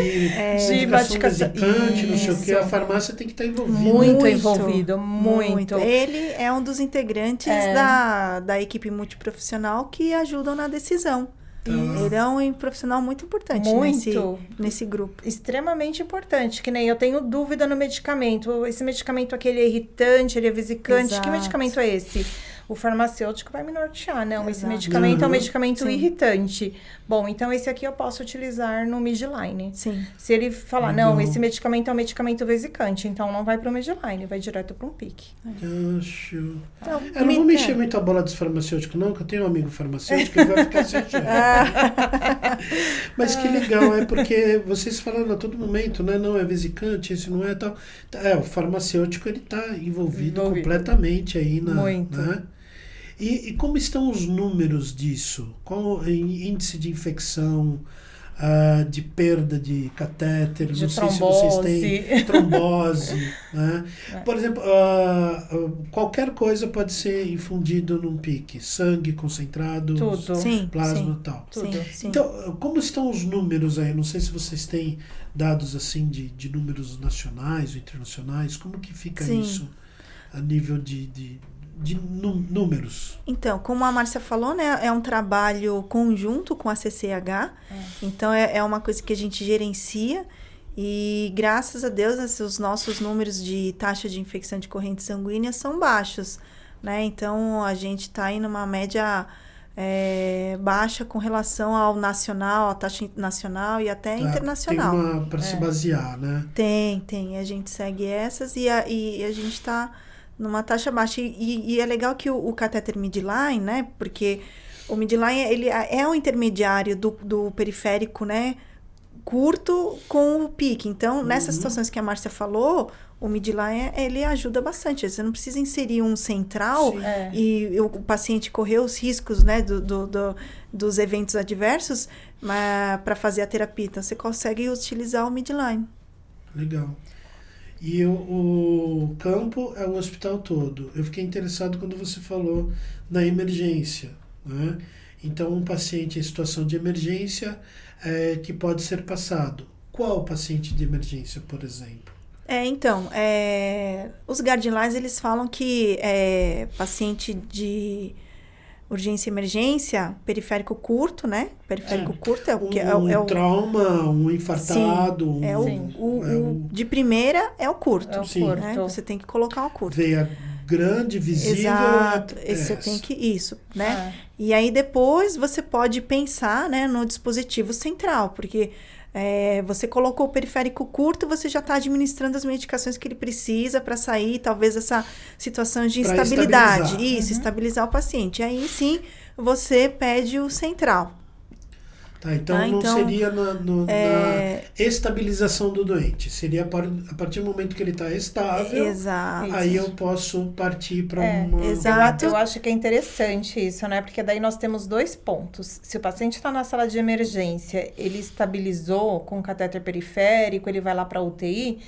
medicação vesicante, não sei o que, a farmácia tem que estar envolvida. Muito envolvido, muito. Ele é um dos integrantes da equipe multiprofissional que ajudam na decisão. Ele é um profissional muito importante nesse grupo. Extremamente importante, que nem eu tenho dúvida no medicamento. Esse medicamento aqui, ele é irritante, ele é vesicante. Exato. Que medicamento é esse? O farmacêutico vai me nortear. Não, esse medicamento é um medicamento irritante. Bom, então esse aqui eu posso utilizar no midline. Sim. Se ele falar, não, esse medicamento é um medicamento vesicante, então não vai para o midline, vai direto para um PIC. Acho. Então, eu não vou mexer muito a bola dos farmacêuticos, não, que eu tenho um amigo farmacêutico que vai ficar sem jeito. Mas que legal, porque vocês falando a todo momento, né? Não é vesicante, esse não é tal. O farmacêutico, ele está envolvido completamente aí na... Muito. Né? E como estão os números disso? Qual o índice de infecção, de perda de catéter? De não trombose. sei se vocês têm trombose. Né? Por exemplo, qualquer coisa pode ser infundido num PIC. Sangue concentrado, plasma e tal. Tudo. Então, como estão os números aí? Não sei se vocês têm dados assim de números nacionais ou internacionais. Como que fica isso a nível de números? Então, como a Márcia falou, né, é um trabalho conjunto com a CCH, então é uma coisa que a gente gerencia e graças a Deus os nossos números de taxa de infecção de corrente sanguínea são baixos, né, então a gente está aí numa média baixa com relação ao nacional, a taxa nacional e até internacional. Tem uma para se basear, né? Tem, a gente segue essas e a gente está numa taxa baixa. E é legal que o catéter midline, né? Porque o midline, ele é um intermediário do periférico, né? Curto com o PIC. Então, nessas situações que a Márcia falou, o midline, ele ajuda bastante. Você não precisa inserir um central e o paciente correr os riscos, né? Dos eventos adversos para fazer a terapia. Então, você consegue utilizar o midline. Legal. E o campo é o hospital todo. Eu fiquei interessado quando você falou na emergência, né? Então, um paciente em situação de emergência que pode ser passado. Qual paciente de emergência, por exemplo? Os guidelines, eles falam que paciente de urgência e emergência, periférico curto, né? Periférico curto é o que um trauma, um infartado. Sim, de primeira é o curto. Né? Você tem que colocar o curto. Veia grande, visível. Exato. Você tem que né? E aí depois você pode pensar, né, no dispositivo central, porque você colocou o periférico curto, você já está administrando as medicações que ele precisa para sair, talvez essa situação de instabilidade. Estabilizar. Estabilizar o paciente. E aí sim, você pede o central. Tá, então não seria na estabilização do doente. Seria a partir do momento que ele está estável, exato. Aí eu posso partir para Exato. Eu acho que é interessante isso, né? Porque daí nós temos 2 pontos. Se o paciente está na sala de emergência, ele estabilizou com catéter periférico, ele vai lá para a UTI,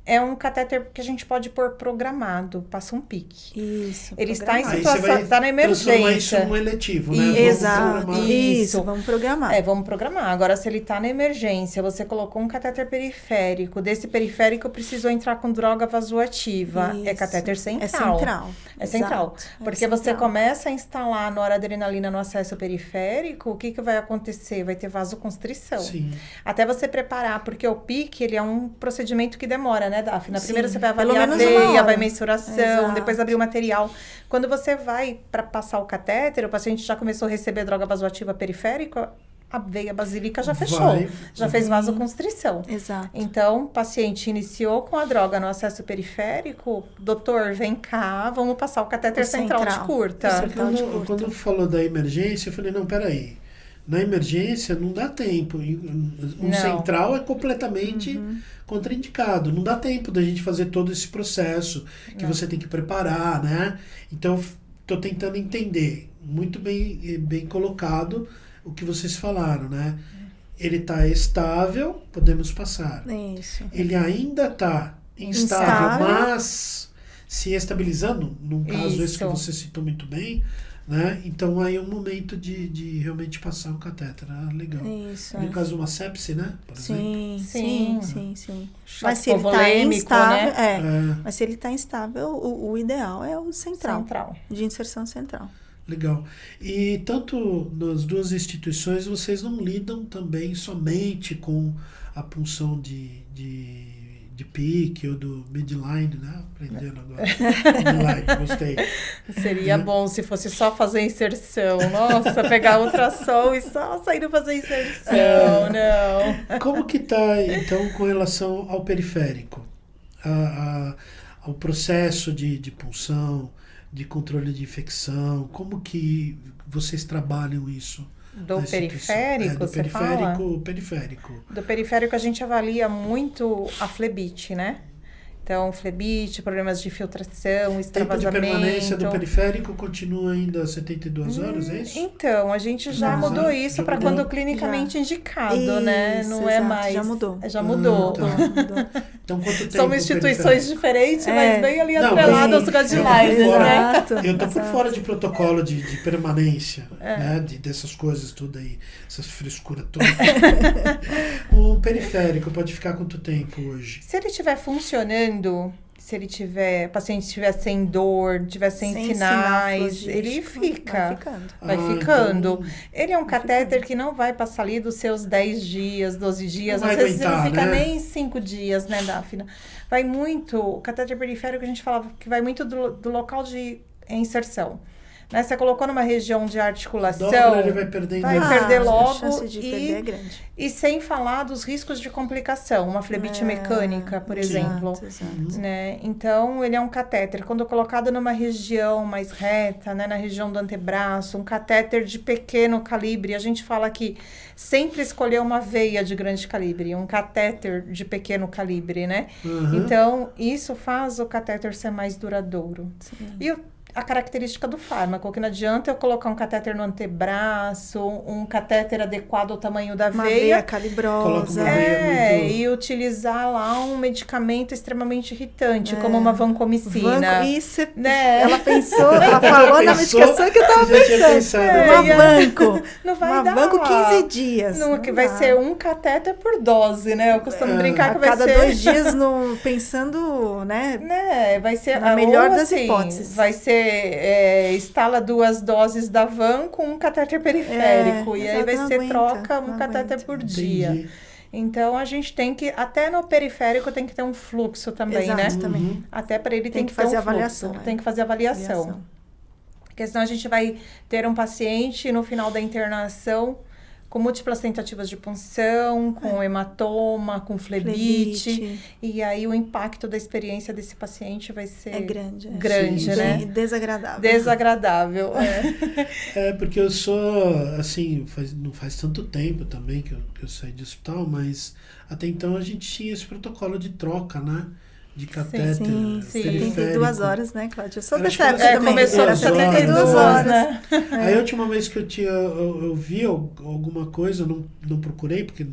é um catéter que a gente pode pôr programado, passa um PIC. Isso. Ele está em Aí situação, está na emergência. Isso num eletivo, né? Exato. Isso, vamos programar. Vamos programar. Agora, se ele está na emergência, você colocou um catéter periférico, desse periférico precisou entrar com droga vasoativa. Isso. É catéter central. É central. É central. Porque você começa a instalar noradrenalina no acesso periférico, o que vai acontecer? Vai ter vasoconstrição. Sim. Até você preparar, porque o PIC, ele é um procedimento que demora, né, Daphne? Primeiro você vai Pelo avaliar a menos veia, vai mensuração, Exato. depois abrir o material. Quando você vai para passar o catéter, o paciente já começou a receber droga vasoativa periférica, a veia basílica já fechou, já fez vasoconstrição. Exato. Então, o paciente iniciou com a droga no acesso periférico, doutor, vem cá, vamos passar o catéter central de curta. Quando falou da emergência, eu falei, não, peraí. Na emergência não dá tempo. Central é completamente contraindicado. Não dá tempo da gente fazer todo esse processo que você tem que preparar, né? Então, estou tentando entender. Muito bem colocado o que vocês falaram, né? Ele está estável, podemos passar. Isso. Ele ainda está instável, mas se estabilizando, num caso esse que você citou muito bem, né? Então aí é um momento de realmente passar um catéter. Legal. Isso. No caso de uma sepse, né? Por exemplo. Sim. Mas se ele está instável, Mas se ele está instável, o ideal é o central. De inserção central. Legal. E tanto nas duas instituições, vocês não lidam também somente com a punção de PIC ou do midline, né? Aprendendo agora. Midline, gostei. Seria bom se fosse só fazer inserção. Nossa, pegar ultrassom e só sair fazer inserção, não. Como que tá, então, com relação ao periférico? Ao processo de punção, de controle de infecção, como que vocês trabalham isso? Do periférico, você fala? Periférico. Do periférico a gente avalia muito a flebite, né? Então, flebite, problemas de filtração, extravasamento. Tempo de permanência do periférico continua ainda 72 horas, é isso? Então, a gente já mudou isso para quando clinicamente indicado, né? Isso, não é mais. Já mudou. Já mudou. Então, quanto tempo? São instituições diferentes, mas bem ali atreladas aos guidelines, né? Eu tô por fora de protocolo de permanência, né? Dessas coisas tudo aí, essas frescuras todas. O periférico pode ficar quanto tempo hoje? Se ele estiver funcionando, se ele tiver, o paciente estiver sem dor, tiver sem sinais, ele fica. Vai ficando. Então, ele é um catéter que não vai passar ali dos seus 10 dias, 12 dias. Não Às vai vezes aguentar, não fica né? nem 5 dias, né, Daphne? Vai muito. O catéter periférico, a gente falava que vai muito do local de inserção. Né? Você colocou numa região de articulação, dobra, ele vai perdendo. vai perder logo. A chance de perder é grande. E sem falar dos riscos de complicação, uma flebite mecânica, por exemplo. Exato. Né? Então, ele é um catéter. Quando colocado numa região mais reta, né, na região do antebraço, um catéter de pequeno calibre, a gente fala que sempre escolher uma veia de grande calibre, um catéter de pequeno calibre, né? Então, isso faz o catéter ser mais duradouro. Sim. E a característica do fármaco, que não adianta eu colocar um catéter no antebraço, um catéter adequado ao tamanho da Uma veia. veia calibrosa. E utilizar lá um medicamento extremamente irritante, como uma vancomicina. Isso, né? Ela falou na medicação que eu tava pensando. Uma vanco. Não vai uma dar. Vanco 15 dias. Não, que vai ser um catéter por dose, né? Eu costumo brincar que vai ser... A cada 2 dias, pensando, né? Vai ser na melhor das assim, hipóteses. Vai ser instala 2 doses da van com um catéter periférico. E aí vai ser troca um catéter por dia. Então, a gente tem que, até no periférico, tem que ter um fluxo também, né? Também. Até para ele tem que fazer ter um avaliação. fluxo. Tem que fazer avaliação. Porque senão a gente vai ter um paciente no final da internação com múltiplas tentativas de punção, com hematoma, com flebite. E aí o impacto da experiência desse paciente vai ser grande. Grande, Sim, né? E desagradável. Desagradável, Porque eu sou, assim, não faz tanto tempo também que eu saí de hospital, mas até então a gente tinha esse protocolo de troca, né? De catéter Sim, periférico. 72 horas, né, Cláudia? Eu sou Acho dessa que época também. começou Era nas 72 horas. né? Aí a última vez que eu vi alguma coisa, eu não procurei porque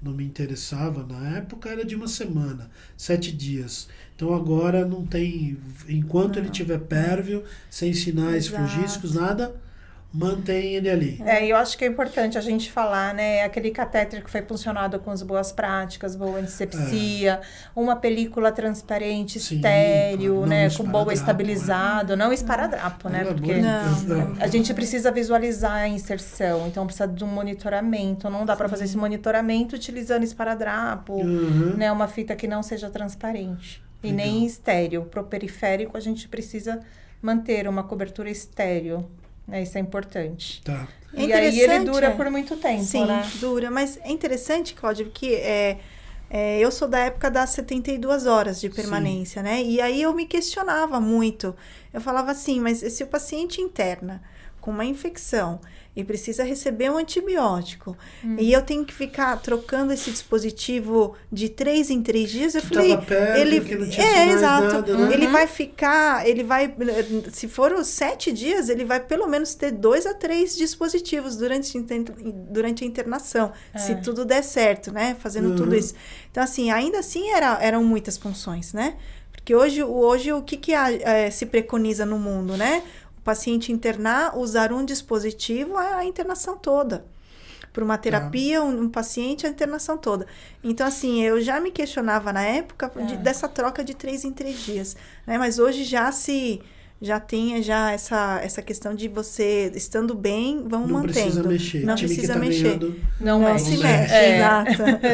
não me interessava na época, era de uma semana, 7 dias. Então agora não tem, enquanto ele tiver pérvio, sem sinais frugísticos, nada, mantém ele ali. Eu acho que é importante a gente falar, né? Aquele catéter que foi funcionado com as boas práticas, boa antisepsia, uma película transparente, Sim, estéril, claro, né? não Com boa esparadrapo, estabilizado, não esparadrapo, né? Pelo Porque amor de Deus, não. a gente precisa visualizar a inserção, então precisa de um monitoramento. Não dá para fazer esse monitoramento utilizando esparadrapo, né? Uma fita que não seja transparente e nem estéril. Pro periférico a gente precisa manter uma cobertura estéril. Isso é importante. Tá. E aí ele dura por muito tempo, Sim, né? dura. Mas é interessante, Cláudia, que eu sou da época das 72 horas de permanência, né? E aí eu me questionava muito. Eu falava assim, mas se o paciente interna com uma infecção e precisa receber um antibiótico, e eu tenho que ficar trocando esse dispositivo de 3 em 3 dias, eu falei, que não tinha sinais, exato, nada, né? ele vai, se for os 7 dias, ele vai pelo menos ter 2 a 3 dispositivos durante a internação, se tudo der certo, né, fazendo tudo isso. Então, assim, ainda assim eram muitas funções, né, porque hoje o que se preconiza no mundo, né? Paciente internar, usar um dispositivo, a internação toda. Para uma terapia, um paciente, a internação toda. Então, assim, eu já me questionava na época dessa troca de 3 em 3 dias. Né? Mas hoje já tem essa questão de você, estando bem, vamos mantendo. Não precisa mexer. Não time precisa que tá mexer. Ganhando, Não se mexe.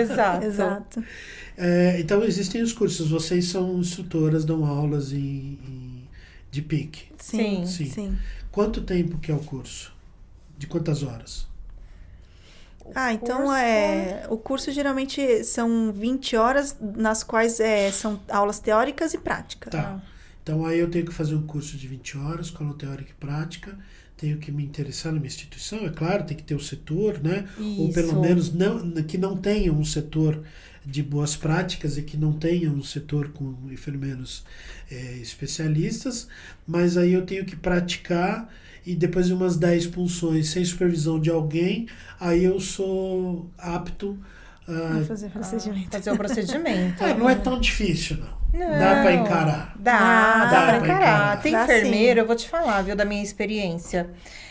Exato. Exato. Então, existem os cursos. Vocês são instrutoras, dão aulas de PIC. Sim. Quanto tempo que é o curso? De quantas horas? Então o curso geralmente são 20 horas, nas quais são aulas teóricas e práticas. Tá. Então aí eu tenho que fazer um curso de 20 horas, com aula teórica e prática. Tenho que me interessar na minha instituição, é claro, tem que ter o setor, né? Isso. Ou pelo menos que não tenha um setor de boas práticas e que não tenha um setor com enfermeiros especialistas, mas aí eu tenho que praticar e depois de umas 10 punções sem supervisão de alguém, aí eu sou apto a fazer procedimento. Fazer o procedimento. não é tão difícil, não. Não, Dá para encarar. Dá para encarar. Tem Dá enfermeiro, sim. eu vou te falar, viu, da minha experiência.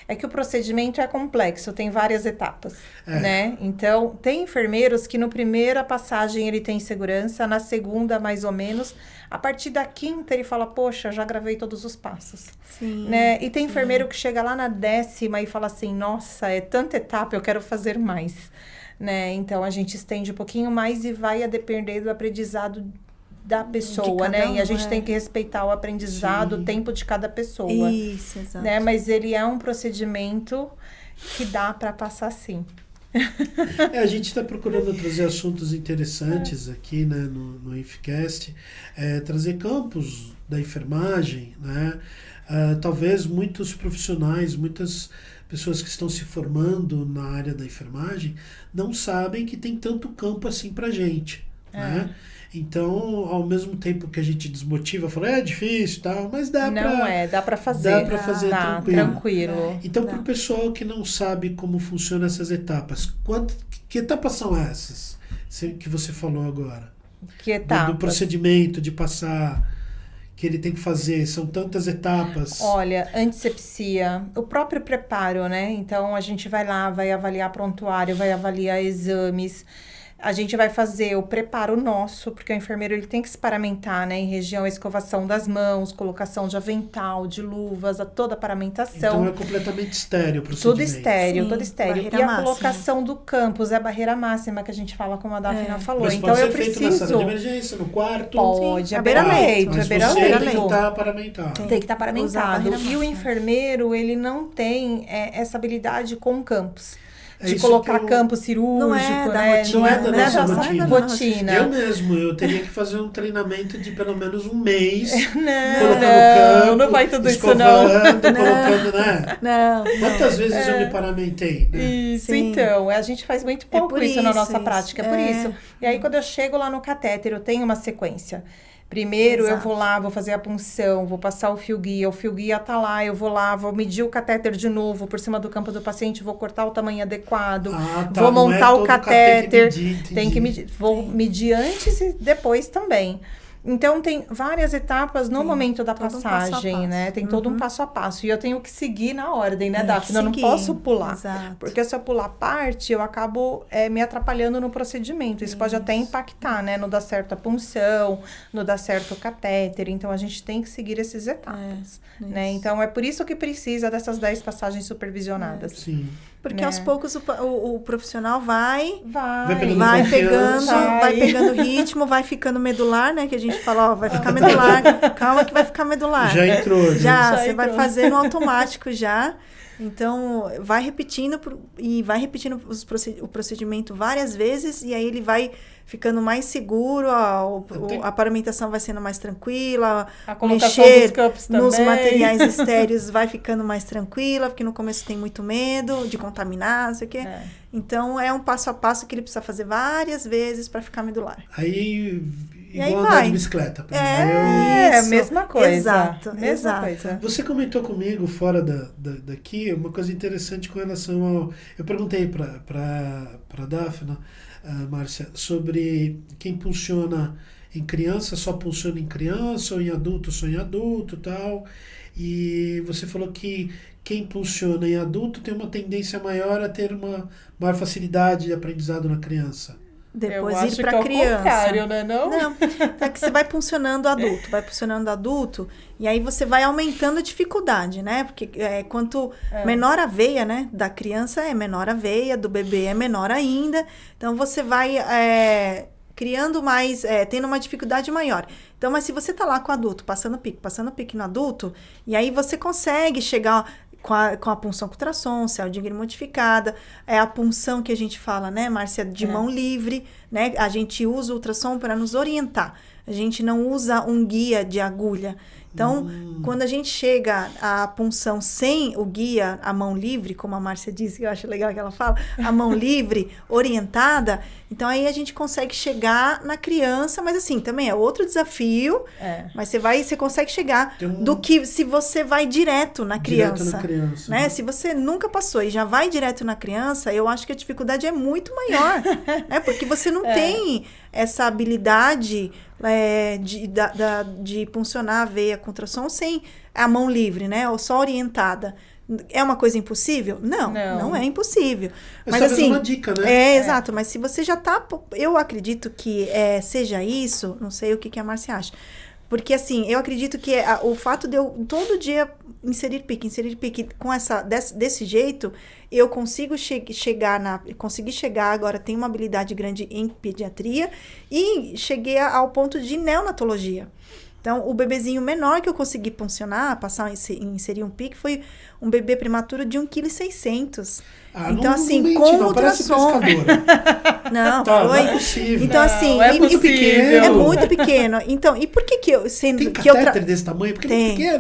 É que o procedimento é complexo, tem várias etapas, né? Então, tem enfermeiros que no primeira passagem ele tem segurança, na segunda mais ou menos, a partir da quinta ele fala, poxa, já gravei todos os passos. Sim. Né? E tem enfermeiro que chega lá na 10ª e fala assim, nossa, é tanta etapa, eu quero fazer mais. Né? Então, a gente estende um pouquinho mais e vai a depender do aprendizado da pessoa, né? E a gente tem que respeitar o aprendizado, o tempo de cada pessoa. Isso, exato. Né? Mas ele é um procedimento que dá para passar sim. A gente está procurando trazer assuntos interessantes aqui, né, no Inficast, trazer campos da enfermagem, né? Talvez muitos profissionais, muitas pessoas que estão se formando na área da enfermagem não sabem que tem tanto campo assim pra gente, né? Então, ao mesmo tempo que a gente desmotiva, fala, é difícil e tal, mas dá pra fazer. Dá pra fazer tranquilo. Então, pro pessoal que não sabe como funcionam essas etapas, que etapas são essas que você falou agora? Que etapas? Do procedimento, de passar, que ele tem que fazer, são tantas etapas. Olha, antisepsia, o próprio preparo, né? Então, a gente vai lá, vai avaliar prontuário, vai avaliar exames. A gente vai fazer o preparo nosso, porque o enfermeiro ele tem que se paramentar, né? Em região, a escovação das mãos, colocação de avental, de luvas, toda a paramentação. Então é completamente estéril o procedimento. Tudo estéril, Sim, tudo estéril. barreira E a máxima. Colocação do campus é a barreira mácima que a gente fala, como a Daphna falou. Mas Então pode eu ser feito na sala de preciso. emergência, no quarto? Pode, Sim, é à beira-leito, Mas é beira-leito. você tem que estar paramentado. Tem que estar Usar a paramentado. barreira E o máxima. enfermeiro, ele não tem essa habilidade com o campus. de isso colocar que eu- campo cirúrgico, Não é da né? rotina, Não é da né? nossa Não é da rotina. rotina. Eu mesmo, eu teria que fazer um treinamento de pelo menos um mês, Não, colocando campo, não vai tudo isso, escovando, não. colocando, né? Não, Quantas vezes eu me paramentei, né? Isso, Sim. então, a gente faz muito pouco por isso na isso, nossa isso. prática, é por É. isso. E aí, quando eu chego lá no catéter, eu tenho uma sequência. Primeiro, eu Exato. vou lá, vou fazer a punção, vou passar o fio guia tá lá, eu vou lá, vou medir o catéter de novo por cima do campo do paciente, vou cortar o tamanho adequado, Ah, tá, vou não é montar o todo catéter, medir, tem que entendi. medir, vou medir antes e depois também. Então, tem várias etapas no Tem momento da todo um passo a passagem, passo. né? Tem todo um passo a passo. E eu tenho que seguir na ordem, né, Tem Daphne? que Eu não seguir, posso pular. exato. Porque se eu pular parte, eu acabo me atrapalhando no procedimento. Isso pode até impactar, né? No dar certo a punção, no dar certo o catéter. Então, a gente tem que seguir essas etapas, né? isso. Então, é por isso que precisa dessas 10 passagens supervisionadas. Sim. Porque né? aos poucos o profissional vai pegando vai confiança. pegando ritmo, vai ficando medular, né? Que a gente fala, ó, vai ficar medular. Calma que vai ficar medular. Já entrou, Já, Já você vai entrou. fazer no automático já. Então, vai repetindo o procedimento várias vezes e aí ele vai ficando mais seguro, a paramentação vai sendo mais tranquila, A colocação mexer dos cups nos também. materiais estéreos vai ficando mais tranquila, porque no começo tem muito medo de contaminar, não sei o quê. É. Então, é um passo a passo que ele precisa fazer várias vezes para ficar medular. Aí, E aí igual andar vai. de bicicleta. por É, exemplo. Isso. mesma coisa. Exato, Mesma exato. coisa. Você comentou comigo, fora daqui, uma coisa interessante com relação ao... Eu perguntei para Daphne, Márcia, sobre quem pulsiona em criança, só pulsiona em criança, ou em adulto, só em adulto e tal. E você falou que quem pulsiona em adulto tem uma tendência maior a ter uma maior facilidade de aprendizado na criança. Depois eu ir acho para que é o criança. contrário, né? Não? Não, é que você vai funcionando adulto, e aí você vai aumentando a dificuldade, né? Porque quanto menor a veia, né, da criança é menor a veia, do bebê é menor ainda, então você vai criando mais, tendo uma dificuldade maior. Então, mas se você tá lá com o adulto, passando pique no adulto, e aí você consegue chegar com a punção com ultrassom, Seldinger modificada, é a punção que a gente fala, né, Márcia, de mão livre, né, a gente usa o ultrassom para nos orientar, a gente não usa um guia de agulha. Então, quando a gente chega à punção sem o guia, a mão livre, como a Márcia disse, que eu acho legal que ela fala, a mão livre, orientada, então aí a gente consegue chegar na criança, mas assim, também é outro desafio, mas você consegue chegar do que se você vai direto na criança. Direto na criança. Né? Se você nunca passou e já vai direto na criança, eu acho que a dificuldade é muito maior, né? Porque você não tem essa habilidade de funcionar a veia com ultrassom sem a mão livre, né? Ou só orientada. É uma coisa impossível? Não é impossível. Mas talvez assim, uma dica, né? exato. Mas se você já tá... Eu acredito que seja isso, não sei o que a Márcia acha. Porque, assim, eu acredito que o fato de eu todo dia inserir pique com desse jeito, eu consigo consegui chegar, agora tenho uma habilidade grande em pediatria e cheguei ao ponto de neonatologia. Então, o bebezinho menor que eu consegui puncionar, inserir um pique, foi um bebê prematuro de 1,6 kg. Então, assim, com ultrassom. Não, Tá, foi. não é possível. Então, assim, Não, é possível. é muito pequeno. Então, e por que eu, sendo Tem que eu catéter desse tamanho? Porque é pequeno.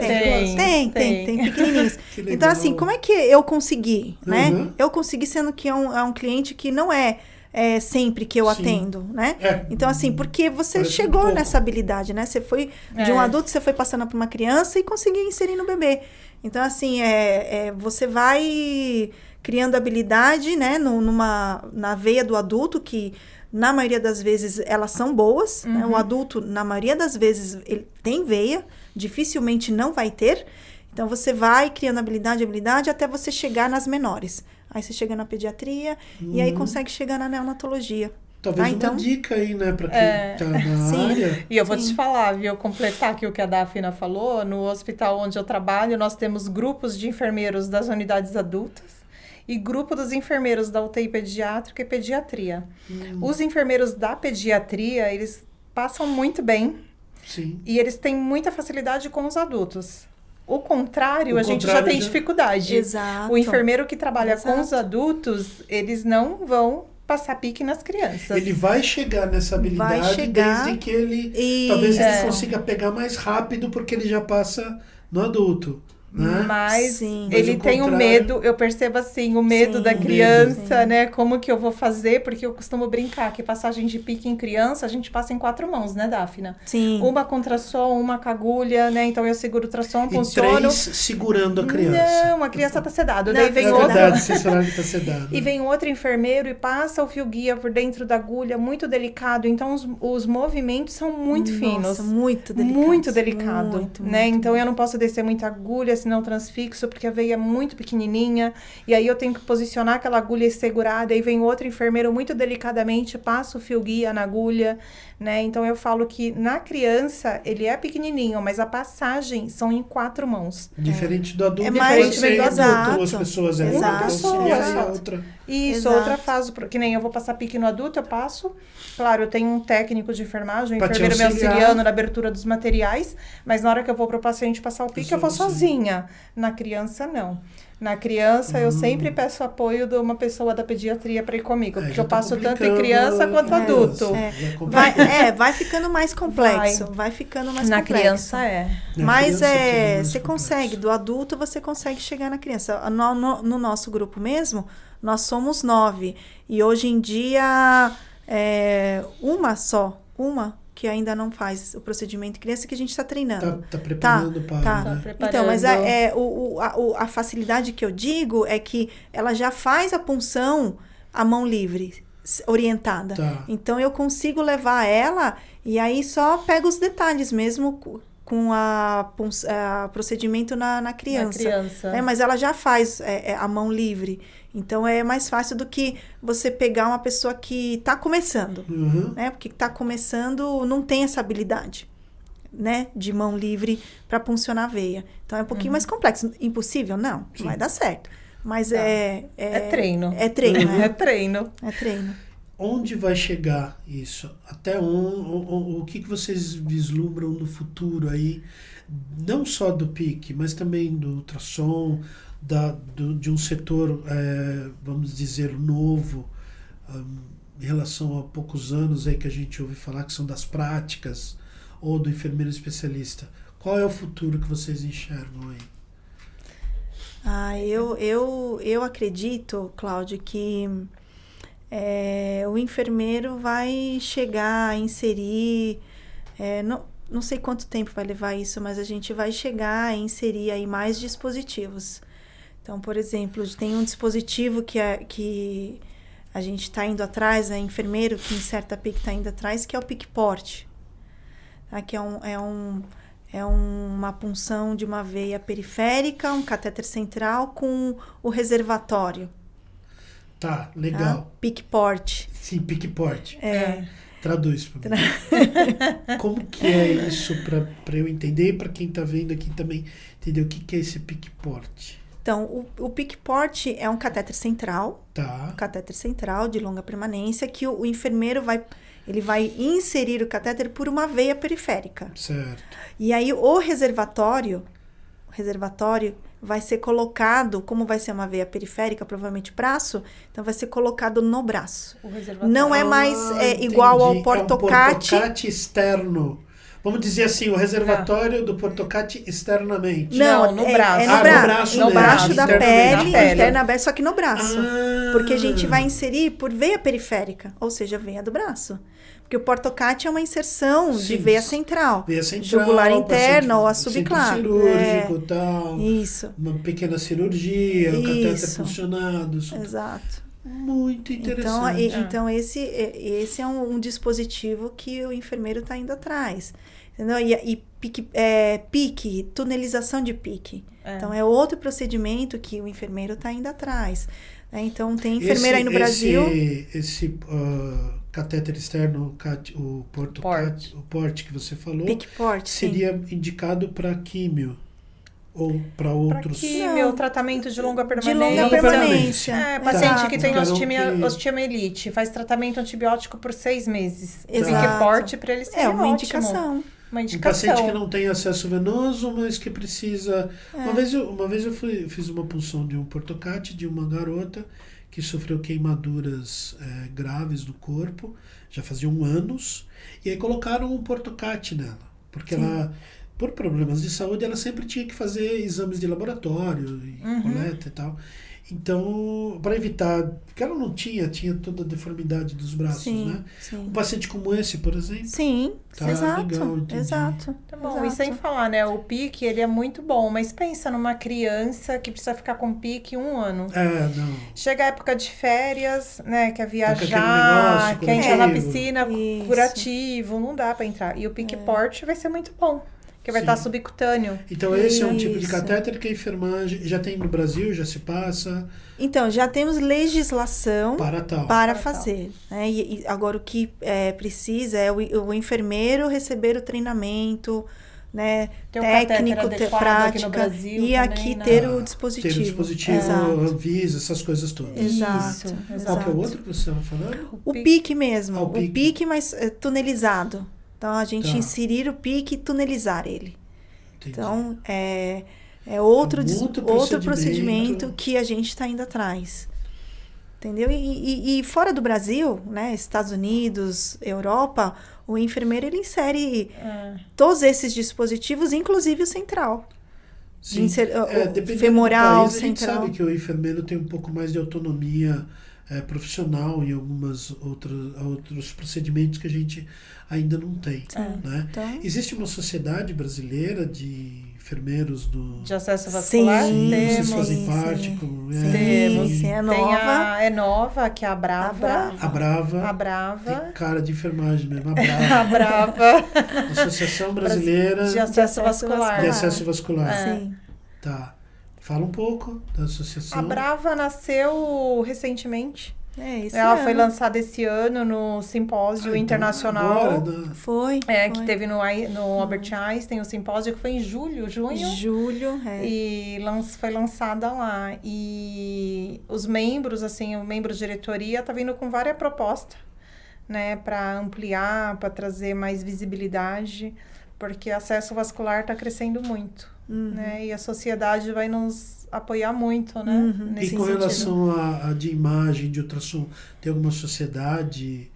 tem pequenininhos. Que legal. Então, assim, como é que eu consegui, né? Uhum. Eu consegui sendo que é um cliente que não é sempre que eu Sim. atendo, né? É. Então, assim, porque você Parece chegou muito nessa habilidade, né? Você foi de um adulto, você foi passando para uma criança e conseguiu inserir no bebê. Então, assim, você vai criando habilidade, né? Na veia do adulto, que na maioria das vezes elas são boas, né? O adulto, na maioria das vezes, ele tem veia, dificilmente não vai ter. Então, você vai criando habilidade até você chegar nas menores. Aí você chega na pediatria e aí consegue chegar na neonatologia. Talvez então, uma dica aí, né, pra quem tá na Sim. área. E eu vou te falar, viu, completar aqui o que a Daphne falou, no hospital onde eu trabalho, nós temos grupos de enfermeiros das unidades adultas e grupo dos enfermeiros da UTI pediátrica e pediatria. Os enfermeiros da pediatria, eles passam muito bem Sim. e eles têm muita facilidade com os adultos. O contrário, O a gente já contrário tem já- dificuldade. Exato. O enfermeiro que trabalha com os Exato. adultos, eles não vão passar pique nas crianças. Ele vai chegar nessa habilidade Vai chegar desde que ele... E- Talvez ele É. consiga pegar mais rápido porque ele já passa no adulto, né? Mas Sim. ele Mas o tem o contrário- medo, eu percebo assim, o medo Sim. da O medo. criança, Sim. né? Como que eu vou fazer? Porque eu costumo brincar que passagem de pique em criança, a gente passa em 4 mãos, né, Dafna? Sim. Uma com ultrassom, uma com agulha, né? Então eu seguro o ultrassom, E funciono. 3 segurando a criança. Não, a criança tá sedada. Não, Daí vem É outra. verdade, vocês falaram que tá sedado. E vem outro enfermeiro e passa o fio guia por dentro da agulha, muito delicado. Então, os movimentos são muito finos. Nossa, muito delicado. Muito delicado, Muito, né? muito. Então, eu não posso descer muita agulha, senão transfixo, porque a veia é muito pequenininha. E aí, eu tenho que posicionar aquela agulha e segurar. Daí vem outro enfermeiro muito delicadamente, passa o fio guia na agulha, né? Então, eu falo que na criança, ele é pequenininho, mas a passagem são em 4 mãos. Diferente do adulto, É que mais- pode ser exato. adulto, duas pessoas ali, Exato. uma auxiliar e a Exato. outra. Isso, Exato. outra fase, que nem eu vou passar pique no adulto, eu passo. Claro, eu tenho um técnico de enfermagem, um Pra te enfermeiro me auxiliar. auxiliando na abertura dos materiais, mas na hora que eu vou pro paciente passar o pique, eu vou só você. sozinha. Na criança, não. Na criança, eu sempre peço apoio de uma pessoa da pediatria para ir comigo, porque já eu tá passo tanto em complicando criança quanto a adulto. criança, É. já complica. Vai ficando mais complexo. Vai ficando mais Na complexo. criança, é. Na Mas criança é tudo mais você complexo. consegue, do adulto você consegue chegar na criança. No nosso grupo mesmo, nós somos 9. E hoje em dia, uma que ainda não faz o procedimento em criança, que a gente está treinando. Tá preparando para... Tá. né? Preparando. Então, mas a facilidade que eu digo é que ela já faz a punção à mão livre, orientada. Tá. Então, eu consigo levar ela e aí só pego os detalhes mesmo com a procedimento na criança. Na criança. Né? Mas ela já faz a mão livre. Então, é mais fácil do que você pegar uma pessoa que está começando. Uhum. Né? Porque está começando, não tem essa habilidade, né? De mão livre para puncionar a veia. Então, é um pouquinho mais complexo. Impossível? Não. Sim. Vai dar certo. Mas Tá. é treino. É treino, É treino. É treino. Onde vai chegar isso? Até o que vocês vislumbram no futuro aí? Não só do PIC, mas também do ultrassom, de um setor, vamos dizer, novo, em relação a poucos anos aí que a gente ouve falar que são das práticas ou do enfermeiro especialista. Qual é o futuro que vocês enxergam aí? Eu acredito, Cláudio, que o enfermeiro vai chegar a inserir, não sei quanto tempo vai levar isso, mas a gente vai chegar a inserir aí mais dispositivos. Então, por exemplo, tem um dispositivo que a gente está indo atrás, enfermeiro que inserta PIC está indo atrás, que é o PIC-Port. Tá? Que é uma punção de uma veia periférica, um catéter central com o reservatório. Tá, legal. Tá? PIC-Port. Sim, PIC-Port. É. Traduz para mim. Como que é isso para eu entender e para quem está vendo aqui também entender o que é esse PIC-Port? Então, o PIC-Port é um catéter central, Tá. um catéter central de longa permanência, que o enfermeiro vai inserir o catéter por uma veia periférica. Certo. E aí o reservatório vai ser colocado, como vai ser uma veia periférica, provavelmente braço, então vai ser colocado no braço. O reservatório. Não é mais igual ao entendi. portocate. É um portocate externo. Vamos dizer assim, o reservatório do portocate externamente. Não, no braço. É no Ah, no braço. braço No mesmo, braço da internamente. pele, interna aberta, só que no braço. Ah. Porque a gente vai inserir por veia periférica, ou seja, veia do braço. Porque o portocate é uma inserção Sim. de veia central. Veia central, Jugular interna ou a centro subclave. cirúrgico e tal. Isso, Uma pequena cirurgia, o catéter Isso. funcionado. exato. Muito interessante. Então esse é um dispositivo que o enfermeiro está indo atrás. Entendeu? E PIC, tunelização de PIC. Então, é outro procedimento que o enfermeiro está indo atrás. Né? Então, tem enfermeira aí no Brasil. Esse catéter externo, o Port que você falou, PIC-Port, sim. seria indicado para químio ou para Para outros... químio, tratamento de longa De permanência. longa permanência. Paciente Exato. que tem Quero que- osteomielite, faz tratamento antibiótico por 6 meses. Exato. PIC-Port para ele seria É uma ótimo. indicação. Uma Um indicação. paciente que não tem acesso venoso, mas que precisa... Uma vez eu fiz uma punção de um portocate de uma garota que sofreu queimaduras graves no corpo, já faziam anos, e aí colocaram um portocate nela, porque ela, por problemas de saúde, ela sempre tinha que fazer exames de laboratório, e coleta e tal. Então, para evitar, porque ela não tinha toda a deformidade dos braços, né? Sim. Um paciente como esse, por exemplo, Sim, tá exato, legal, entendi. exato. Tá bom, exato. e sem falar, né? O pique, ele é muito bom, mas pensa numa criança que precisa ficar com pique 1 ano. Não. Chega a época de férias, né? Quer com aquele viajar, negócio quer entrar na curativo. piscina, Isso. curativo, não dá pra entrar. E o pique porte vai ser muito bom, porque vai Sim. estar subcutâneo. Então, esse é um tipo de Isso. catéter que a enfermagem já tem no Brasil, já se passa Então, já temos legislação para tal. para Para fazer. Né? E agora o que precisa é o enfermeiro receber o treinamento, né? Tem um técnico, catéter adequado prática, aqui no Brasil e também, aqui né? ter o dispositivo. Ter o dispositivo, Exato. Anvisa, essas coisas todas. Exato. Isso, Qual que é o exato. outro que você estava falando? O pique mesmo. Ah, o o pique. pique, mas tunelizado. Então, a gente Tá. inserir o pique e tunelizar ele. Entendi. Então, é outro, É um outro outro procedimento. procedimento que a gente está indo atrás. Entendeu? E fora do Brasil, né, Estados Unidos, Europa, o enfermeiro ele insere todos esses dispositivos, inclusive o central. Sim. Dependendo femoral, do país, a gente central. sabe que o enfermeiro tem um pouco mais de autonomia profissional em algumas outros procedimentos que a gente ainda não tem. Né? Então, Existe uma sociedade brasileira de enfermeiros do... De acesso vascular? Sim, Temos. vocês fazem sim, parte. sim. Como, Temos. Sim, é Tem nova. é nova, que é a Brava. A Brava. A Brava. Tem cara de enfermagem mesmo. A Brava. A Brava. Associação Brasileira De acesso vascular. de Acesso Vascular. Sim. Tá. Fala um pouco da associação. A Brava nasceu recentemente. Esse Ela ano. foi lançada esse ano no simpósio internacional. Agora, né? Foi. Que teve no Albert Einstein, o simpósio que foi em junho. Julho, E foi lançada lá. E os membros, assim, o membro de diretoria tá vindo com várias propostas, né, para ampliar, para trazer mais visibilidade, porque acesso vascular está crescendo muito, né? E a sociedade vai nos apoiar muito, né? E Nesse com sentido. relação a de imagem, de ultrassom, tem alguma sociedade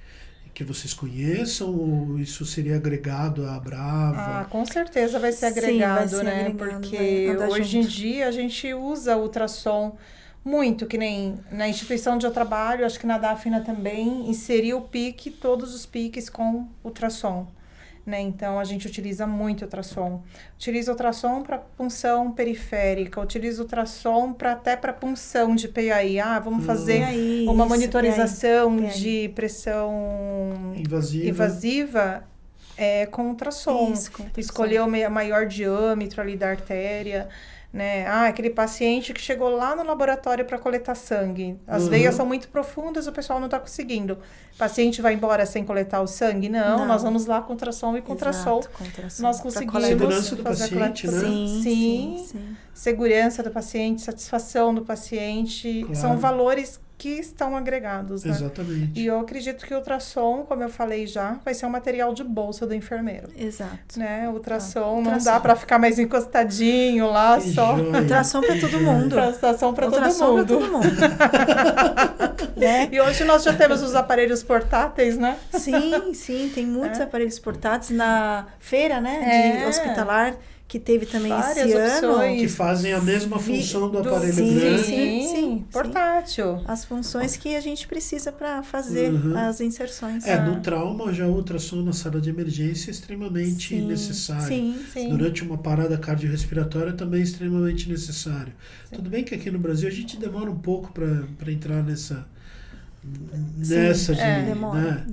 que vocês conheçam ou isso seria agregado à Brava? Ah, com certeza vai ser Sim, agregado, vai ser né? agregado, Porque vai andar hoje em junto. dia a gente usa ultrassom muito, que nem na instituição onde eu trabalho, acho que na Dafna também, inserir o pique, todos os piques com ultrassom. Né? Então, a gente utiliza muito ultrassom. Utiliza ultrassom para punção periférica, utiliza ultrassom até para punção de PAI. Vamos fazer PAI, uma isso, monitorização PAI. de pressão Invasiva. com ultrassom. Isso, com ultrassom. Escolher o maior diâmetro ali da artéria. Né? Aquele paciente que chegou lá no laboratório para coletar sangue. As veias são muito profundas, o pessoal não está conseguindo. O paciente vai embora sem coletar o sangue? Não. Nós vamos lá com ultrassom e com ultrassom. Nós conseguimos Segurança do fazer a paciente, né? coleta. Sim. Segurança do paciente, satisfação do paciente. Claro. São valores que estão agregados, né? Exatamente. E eu acredito que o ultrassom, como eu falei já, vai ser um material de bolsa do enfermeiro. Exato. Né? O ultrassom não Ultrassom. dá para ficar mais encostadinho lá Que só. joia, Ultrassom para que todo joia. mundo. Ultrassom para todo Ultrassom mundo. pra todo mundo. Né? E hoje nós já temos os aparelhos portáteis, né? Sim, tem muitos aparelhos portáteis na feira, né, de hospitalar, que teve também Várias esse ano. opções. Que fazem a mesma função do aparelho sim, grande. sim. Portátil. As funções que a gente precisa para fazer as inserções. No trauma, já o ultrassom na sala de emergência é extremamente necessário. Sim. Durante uma parada cardiorrespiratória também é extremamente necessário. Tudo bem que aqui no Brasil a gente demora um pouco para entrar nessa demora.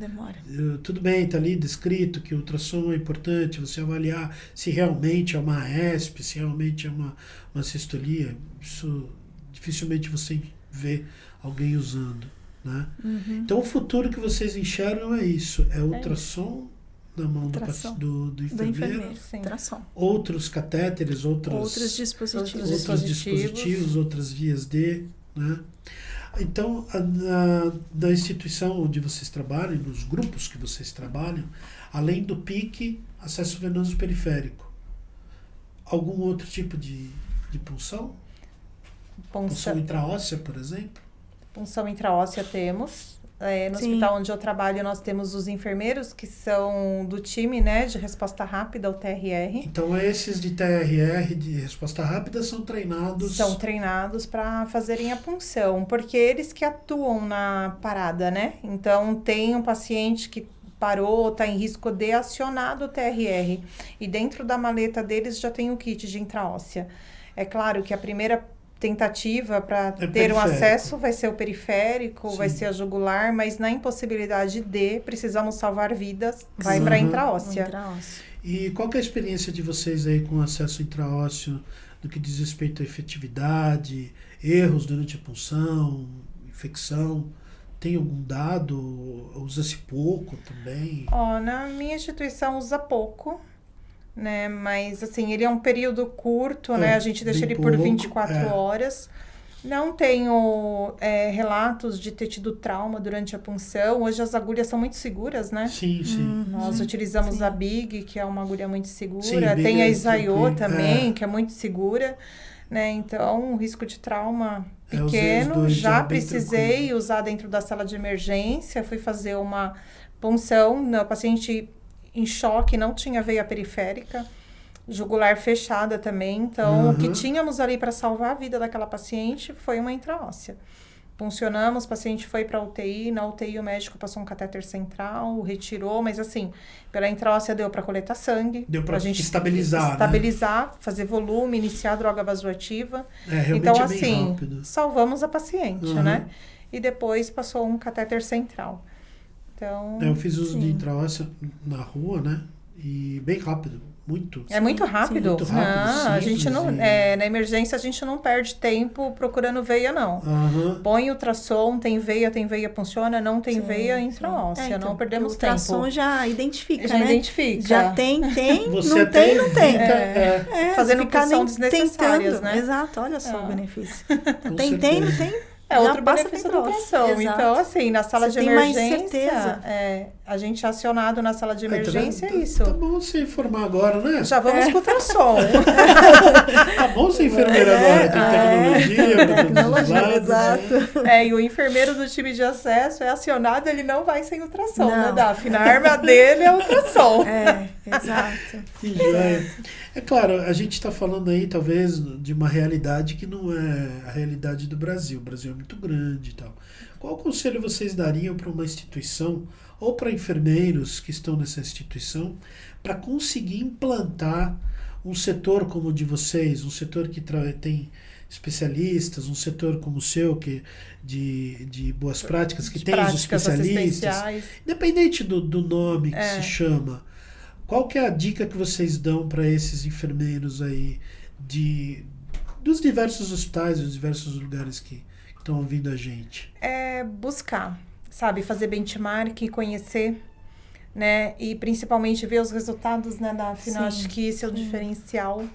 Tudo bem, está ali descrito que o ultrassom é importante, você avaliar se realmente é uma ESP, se realmente é uma sistolia. Isso dificilmente você vê alguém usando, né? Então o futuro que vocês enxergam é isso, é ultrassom na mão do enfermeiro, Sim. Ultrassom. outros catéteres, outros dispositivos, outras vias de, né? Então, na instituição onde vocês trabalham, nos grupos que vocês trabalham, além do PIC, acesso venoso periférico. Algum outro tipo de punção? Punção intraóssea, por exemplo? Punção intraóssea temos. No Sim. hospital onde eu trabalho, nós temos os enfermeiros que são do time, né, de resposta rápida, o TRR. Então, esses de TRR, de resposta rápida, são treinados... São treinados para fazerem a punção, porque eles que atuam na parada, né? Então, tem um paciente que parou, está em risco de acionado o TRR. E dentro da maleta deles já tem o kit de intraóssea. É claro que a primeira tentativa para ter um acesso vai ser o periférico, vai ser a jugular, mas na impossibilidade de precisamos salvar vidas, vai para a intraóssea. E qual que é a experiência de vocês aí com acesso intraósseo no que diz respeito à efetividade, erros durante a punção, infecção? Tem algum dado? Usa-se pouco também? Na minha instituição usa pouco, né? Mas, assim, ele é um período curto, né? A gente deixa ele por 24 horas. Não tenho relatos de ter tido trauma durante a punção. Hoje as agulhas são muito seguras, né? Sim, sim. Nós utilizamos a Big, que é uma agulha muito segura. Sim, tem a Isaiô também, que é muito segura. Né? Então, o risco de trauma pequeno. Já precisei usar dentro da sala de emergência. Fui fazer uma punção. O paciente em choque, não tinha veia periférica. Jugular fechada também. Então, o que tínhamos ali para salvar a vida daquela paciente foi uma intraóssea. Puncionamos, o paciente foi para a UTI. Na UTI, o médico passou um catéter central, retirou, mas assim, pela intraóssea deu para coletar sangue. Deu para a gente estabilizar, né? Fazer volume, iniciar a droga vasoativa. Então, assim, salvamos a paciente, né? E depois passou um catéter central. Então, eu fiz uso de intraóssea na rua, né? E bem rápido. Muito. É muito rápido? Muito rápido, simples, a gente não, na emergência a gente não perde tempo procurando veia, não. Põe ultrassom, tem veia, funciona, não tem veia, intraóssea, então, não perdemos tempo. O ultrassom já identifica, já né? Identifica. Já tem, você não tem, não tem. Fazendo punção desnecessárias, né? Exato, olha só o benefício. Tem, não tem. Outro benefício do ultrassom. Então, assim, na sala de emergência, mais certeza. A gente é acionado na sala de emergência, é isso. Tá bom você informar agora, né? Já vamos com o ultrassom. Tá bom ser enfermeira agora, tem tecnologia, exato. Né? E o enfermeiro do time de acesso é acionado, ele não vai sem ultrassom, né, Daphne? A arma dele é ultrassom. Exato. Que joia. É claro, a gente está falando aí, talvez, de uma realidade que não é a realidade do Brasil. O Brasil é muito grande e tal. Qual conselho vocês dariam para uma instituição ou para enfermeiros que estão nessa instituição para conseguir implantar um setor como o de vocês, um setor que tem especialistas, um setor como o seu, que de boas práticas, que tem os especialistas, independente do nome que se chama. Qual que é a dica que vocês dão para esses enfermeiros aí dos diversos hospitais, dos diversos lugares que estão ouvindo a gente? É buscar, sabe? Fazer benchmark, conhecer, né? E principalmente ver os resultados, né, Daphne? Acho que esse é o diferencial.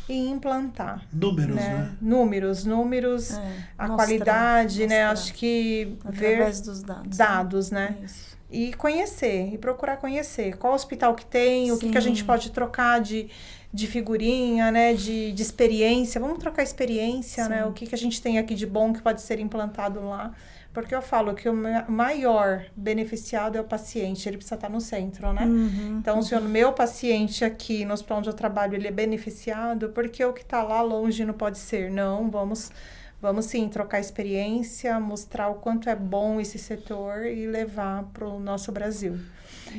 E implantar. Números, né? Números, a qualidade, né? Acho que através dos dados, né? Isso. E conhecer, e procurar conhecer qual hospital que tem, o que a gente pode trocar de figurinha, né, de experiência. Vamos trocar experiência, né, o que a gente tem aqui de bom que pode ser implantado lá. Porque eu falo que o maior beneficiado é o paciente, ele precisa estar no centro, né? Então, se o meu paciente aqui no hospital onde eu trabalho, ele é beneficiado, porque o que está lá longe não pode ser. Não, vamos sim trocar experiência, mostrar o quanto é bom esse setor e levar para o nosso Brasil.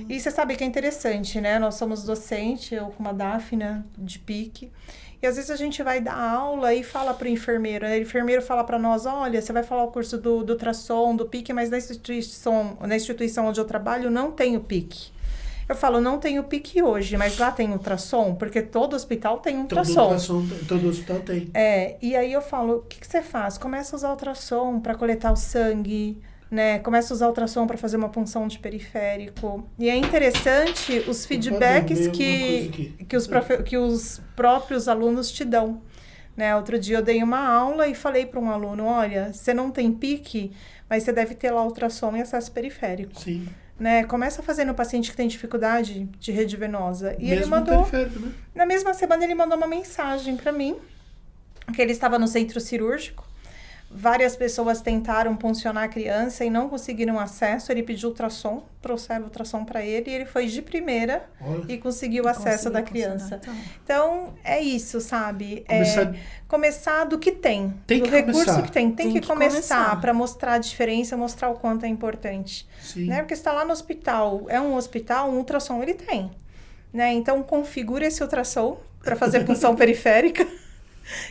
E você sabe que é interessante, né? Nós somos docente, eu com uma Daphne de PIC, e às vezes a gente vai dar aula e fala para o enfermeiro, né? O enfermeiro fala para nós, olha, você vai falar o curso do ultrassom, do PIC, mas na instituição onde eu trabalho não tem o PIC. Eu falo, não tem o PIC hoje, mas lá tem ultrassom, porque todo hospital tem ultrassom. Todo hospital tem. E aí eu falo, o que você faz? Começa a usar ultrassom para coletar o sangue, né? Começa a usar ultrassom para fazer uma punção de periférico. E é interessante os feedbacks que os próprios alunos te dão. Né? Outro dia eu dei uma aula e falei para um aluno, olha, você não tem PIC, mas você deve ter lá ultrassom e acesso periférico. Sim. né? Começa a fazer no paciente que tem dificuldade de rede venosa. E ele Mesmo mandou, periférico, né? na mesma semana ele mandou uma mensagem para mim, que ele estava no centro cirúrgico. Várias pessoas tentaram puncionar a criança e não conseguiram acesso. Ele pediu ultrassom, trouxeram ultrassom para ele e ele foi de primeira e conseguiu o acesso da criança. Então, é isso, sabe? Começar do que tem. Tem do que recurso começar. que tem. Tem que começar para mostrar a diferença, mostrar o quanto é importante. Sim. Né? Porque você está lá no hospital, é um hospital, um ultrassom ele tem. Né? Então, configura esse ultrassom para fazer punção periférica.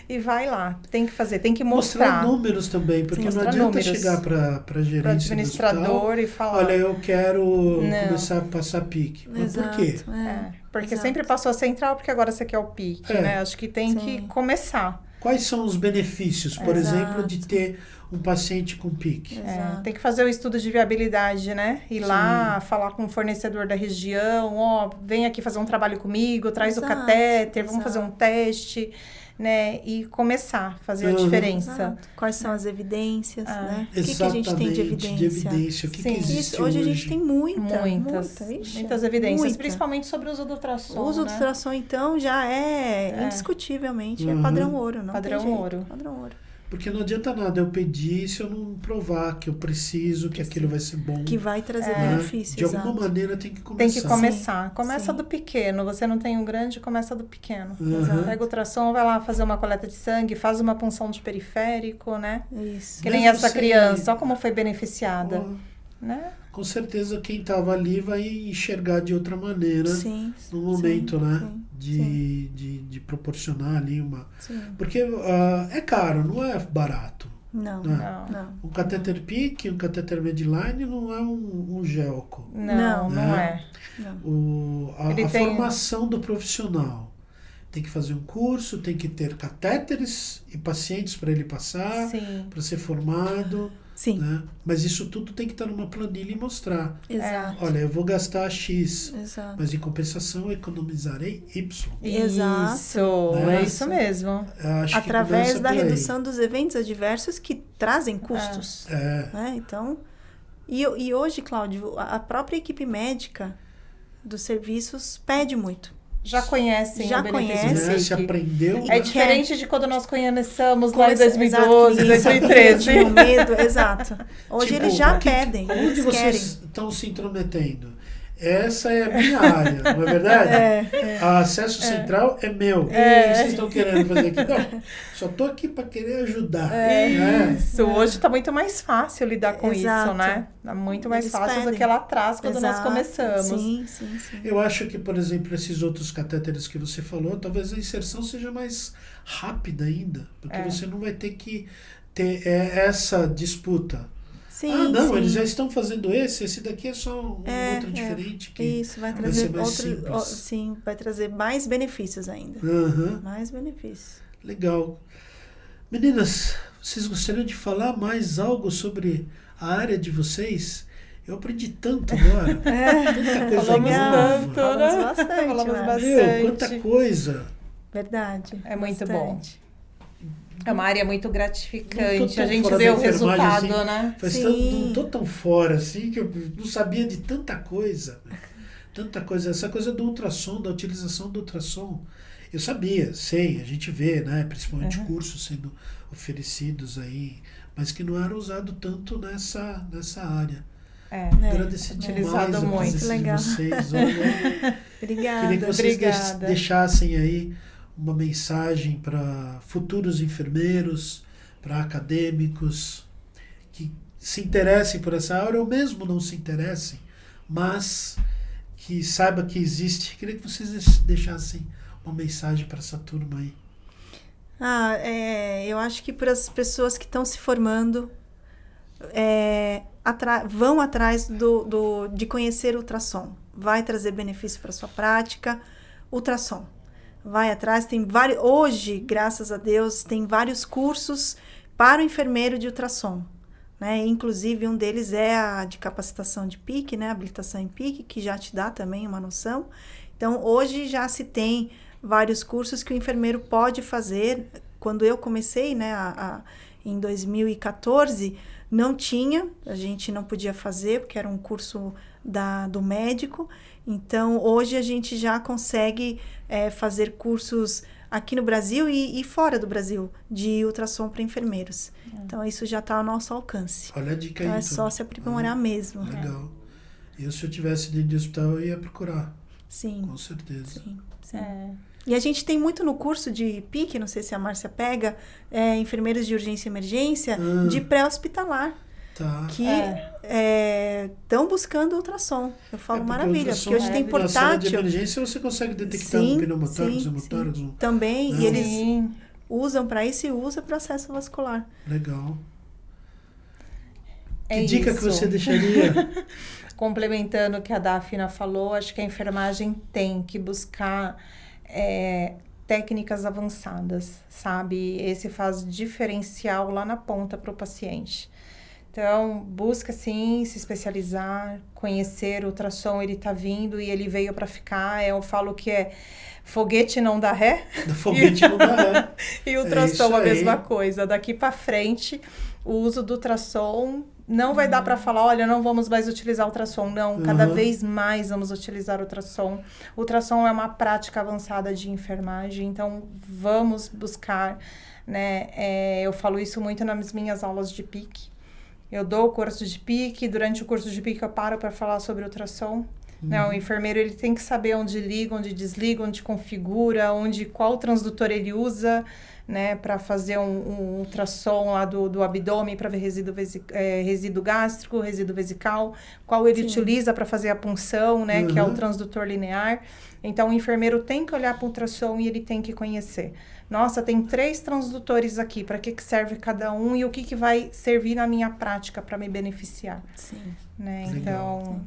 E vai lá, tem que fazer, tem que mostrar. Números também, porque não adianta chegar para gerente do administrador e falar, olha, eu quero começar a passar PIC. Mas por quê? Porque sempre passou a central, porque agora você quer o PIC, né? Acho que tem que começar. Quais são os benefícios, por exemplo, de ter um paciente com PIC? Tem que fazer o estudo de viabilidade, né? Ir lá, falar com o fornecedor da região, vem aqui fazer um trabalho comigo, traz o catéter, vamos fazer um teste. Né, e começar a fazer a diferença. Exato. Quais são as evidências, né? Exatamente, o que a gente tem de evidência? O que existe hoje a gente tem muitas evidências, principalmente sobre o uso do ultrassom. O uso do ultrassom, então, já é indiscutivelmente é padrão ouro. Não padrão ouro. Porque não adianta nada eu pedir se eu não provar que eu preciso, que aquilo vai ser bom. Que vai trazer benefícios. De alguma maneira tem que começar. Tem que começar. Começa do pequeno. Você não tem um grande, começa do pequeno. Pega o ultrassom, vai lá fazer uma coleta de sangue, faz uma punção de periférico, né? Isso. Que nem essa criança, olha como foi beneficiada. Né? Com certeza quem estava ali vai enxergar de outra maneira no momento, né? De proporcionar ali uma... Porque é caro, não é barato. Não. Um catéter PIC, um catéter Medline não é um gelco. Não é. A formação do profissional. Tem que fazer um curso, tem que ter catéteres e pacientes para ele passar, para ser formado. Sim. Né? Mas isso tudo tem que estar numa planilha e mostrar. Exato. Olha, eu vou gastar X, mas em compensação eu economizarei Y. Exato. É isso mesmo. Através da redução dos eventos adversos que trazem custos. Né? Então, e hoje, Cláudio, a própria equipe médica dos serviços pede muito. Já conhecem o benefício do PIC. Se aprendeu. É diferente de quando nós conhecemos lá em 2012, 2013. O medo, exato. Hoje eles já pedem. Onde vocês estão se intrometendo? Essa é a minha área, não é verdade? A acesso central é meu. O que vocês estão querendo fazer aqui? Não, só estou aqui para querer ajudar. Isso, hoje está muito mais fácil lidar com isso, né? Está muito mais fácil do que lá atrás, quando nós começamos. Sim. Eu acho que, por exemplo, esses outros catéteres que você falou, talvez a inserção seja mais rápida ainda, porque você não vai ter que ter essa disputa. Eles já estão fazendo esse daqui é só um outro diferente. Isso, vai trazer vai trazer mais benefícios ainda. Mais benefícios. Legal. Meninas, vocês gostariam de falar mais algo sobre a área de vocês? Eu aprendi tanto agora. Tanta coisa falamos nova. Falamos bastante. Quanta coisa. Verdade. É muito bom. É uma área muito gratificante, a gente vê vê o resultado, assim, né? Não tô tão fora, assim, que eu não sabia de tanta coisa. Tanta coisa. Essa coisa do ultrassom, da utilização do ultrassom. Eu sei, a gente vê, né? Principalmente cursos sendo oferecidos aí, mas que não era usado tanto nessa área. Agradecer demais a presença de vocês. Olha, Obrigada. Queria que vocês deixassem aí uma mensagem para futuros enfermeiros, para acadêmicos que se interessem por essa área ou mesmo não se interessem, mas que saiba que existe. Queria que vocês deixassem uma mensagem para essa turma aí. Eu acho que para as pessoas que estão se formando, vão atrás de conhecer o ultrassom. Vai trazer benefício para a sua prática. Ultrassom. Vai atrás, hoje, graças a Deus, tem vários cursos para o enfermeiro de ultrassom, né? Inclusive, um deles é a de capacitação de PIC, né? Habilitação em PIC, que já te dá também uma noção. Então, hoje já se tem vários cursos que o enfermeiro pode fazer. Quando eu comecei, né, em 2014, não tinha, a gente não podia fazer, porque era um curso do médico. Então, hoje a gente já consegue fazer cursos aqui no Brasil e fora do Brasil, de ultrassom para enfermeiros. Então, isso já está ao nosso alcance. Olha a dica então, aí. É só se aprimorar mesmo. Legal. Eu, se eu tivesse dentro de hospital, eu ia procurar. Sim. Com certeza. Sim. E a gente tem muito no curso de PIC, não sei se a Márcia pega, enfermeiros de urgência e emergência, de pré-hospitalar. Tá. Que estão buscando ultrassom. Eu falo maravilha, porque hoje tem portátil. Na sala de emergência você consegue detectar um pneumotórax, hematorax. Também, e eles usam para isso e usam para acesso vascular. Legal. Que dica que você deixaria? Complementando o que a Daphna falou, acho que a enfermagem tem que buscar técnicas avançadas, sabe? Esse faz diferencial lá na ponta para o paciente. Então, busca, sim, se especializar, conhecer o ultrassom, ele tá vindo e ele veio para ficar. Eu falo que foguete não dá ré. Foguete não dá ré. E ultrassom a mesma coisa. Daqui para frente, o uso do ultrassom não vai dar para falar, olha, não vamos mais utilizar ultrassom. Não, cada vez mais vamos utilizar ultrassom. Ultrassom é uma prática avançada de enfermagem, então vamos buscar, né? Eu falo isso muito nas minhas aulas de PIC. Eu dou o curso de PIC, durante o curso de PIC eu paro para falar sobre ultrassom. Né? O enfermeiro ele tem que saber onde liga, onde desliga, onde configura, qual transdutor ele usa, né, para fazer um ultrassom lá do abdômen para ver resíduo gástrico, resíduo vesical, qual ele utiliza para fazer a punção, né, que é o transdutor linear. Então, o enfermeiro tem que olhar para o ultrassom e ele tem que conhecer. Nossa, tem 3 transdutores aqui, para que serve cada um e o que vai servir na minha prática para me beneficiar. Sim. Né? Então,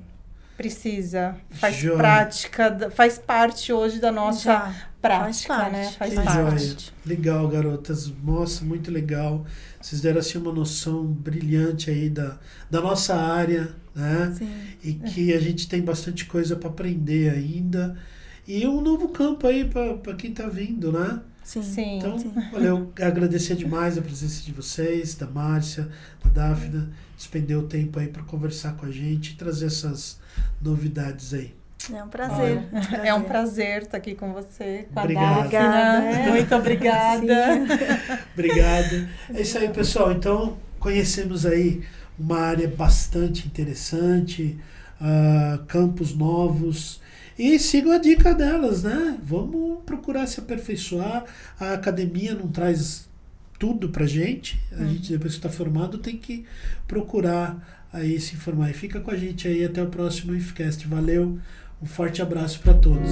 precisa, faz parte hoje da nossa prática, né? Faz parte. Legal, garotas. Nossa, muito legal. Vocês deram assim uma noção brilhante aí da nossa área, né? Sim. E que a gente tem bastante coisa para aprender ainda. E um novo campo aí para quem está vindo, né? Sim. Então, olha, eu agradecer demais a presença de vocês, da Márcia, da Daphna, despender o tempo aí para conversar com a gente e trazer essas novidades aí. É um prazer. É um prazer estar aqui com você, com Obrigado. a Daphna. Muito obrigada. Obrigado. É isso aí, pessoal. Então, conhecemos aí uma área bastante interessante, campos novos. E sigam a dica delas, né? Vamos procurar se aperfeiçoar. A academia não traz tudo pra gente. A gente, depois que está formado, tem que procurar aí se informar. E fica com a gente aí até o próximo IFCast. Valeu, um forte abraço para todos.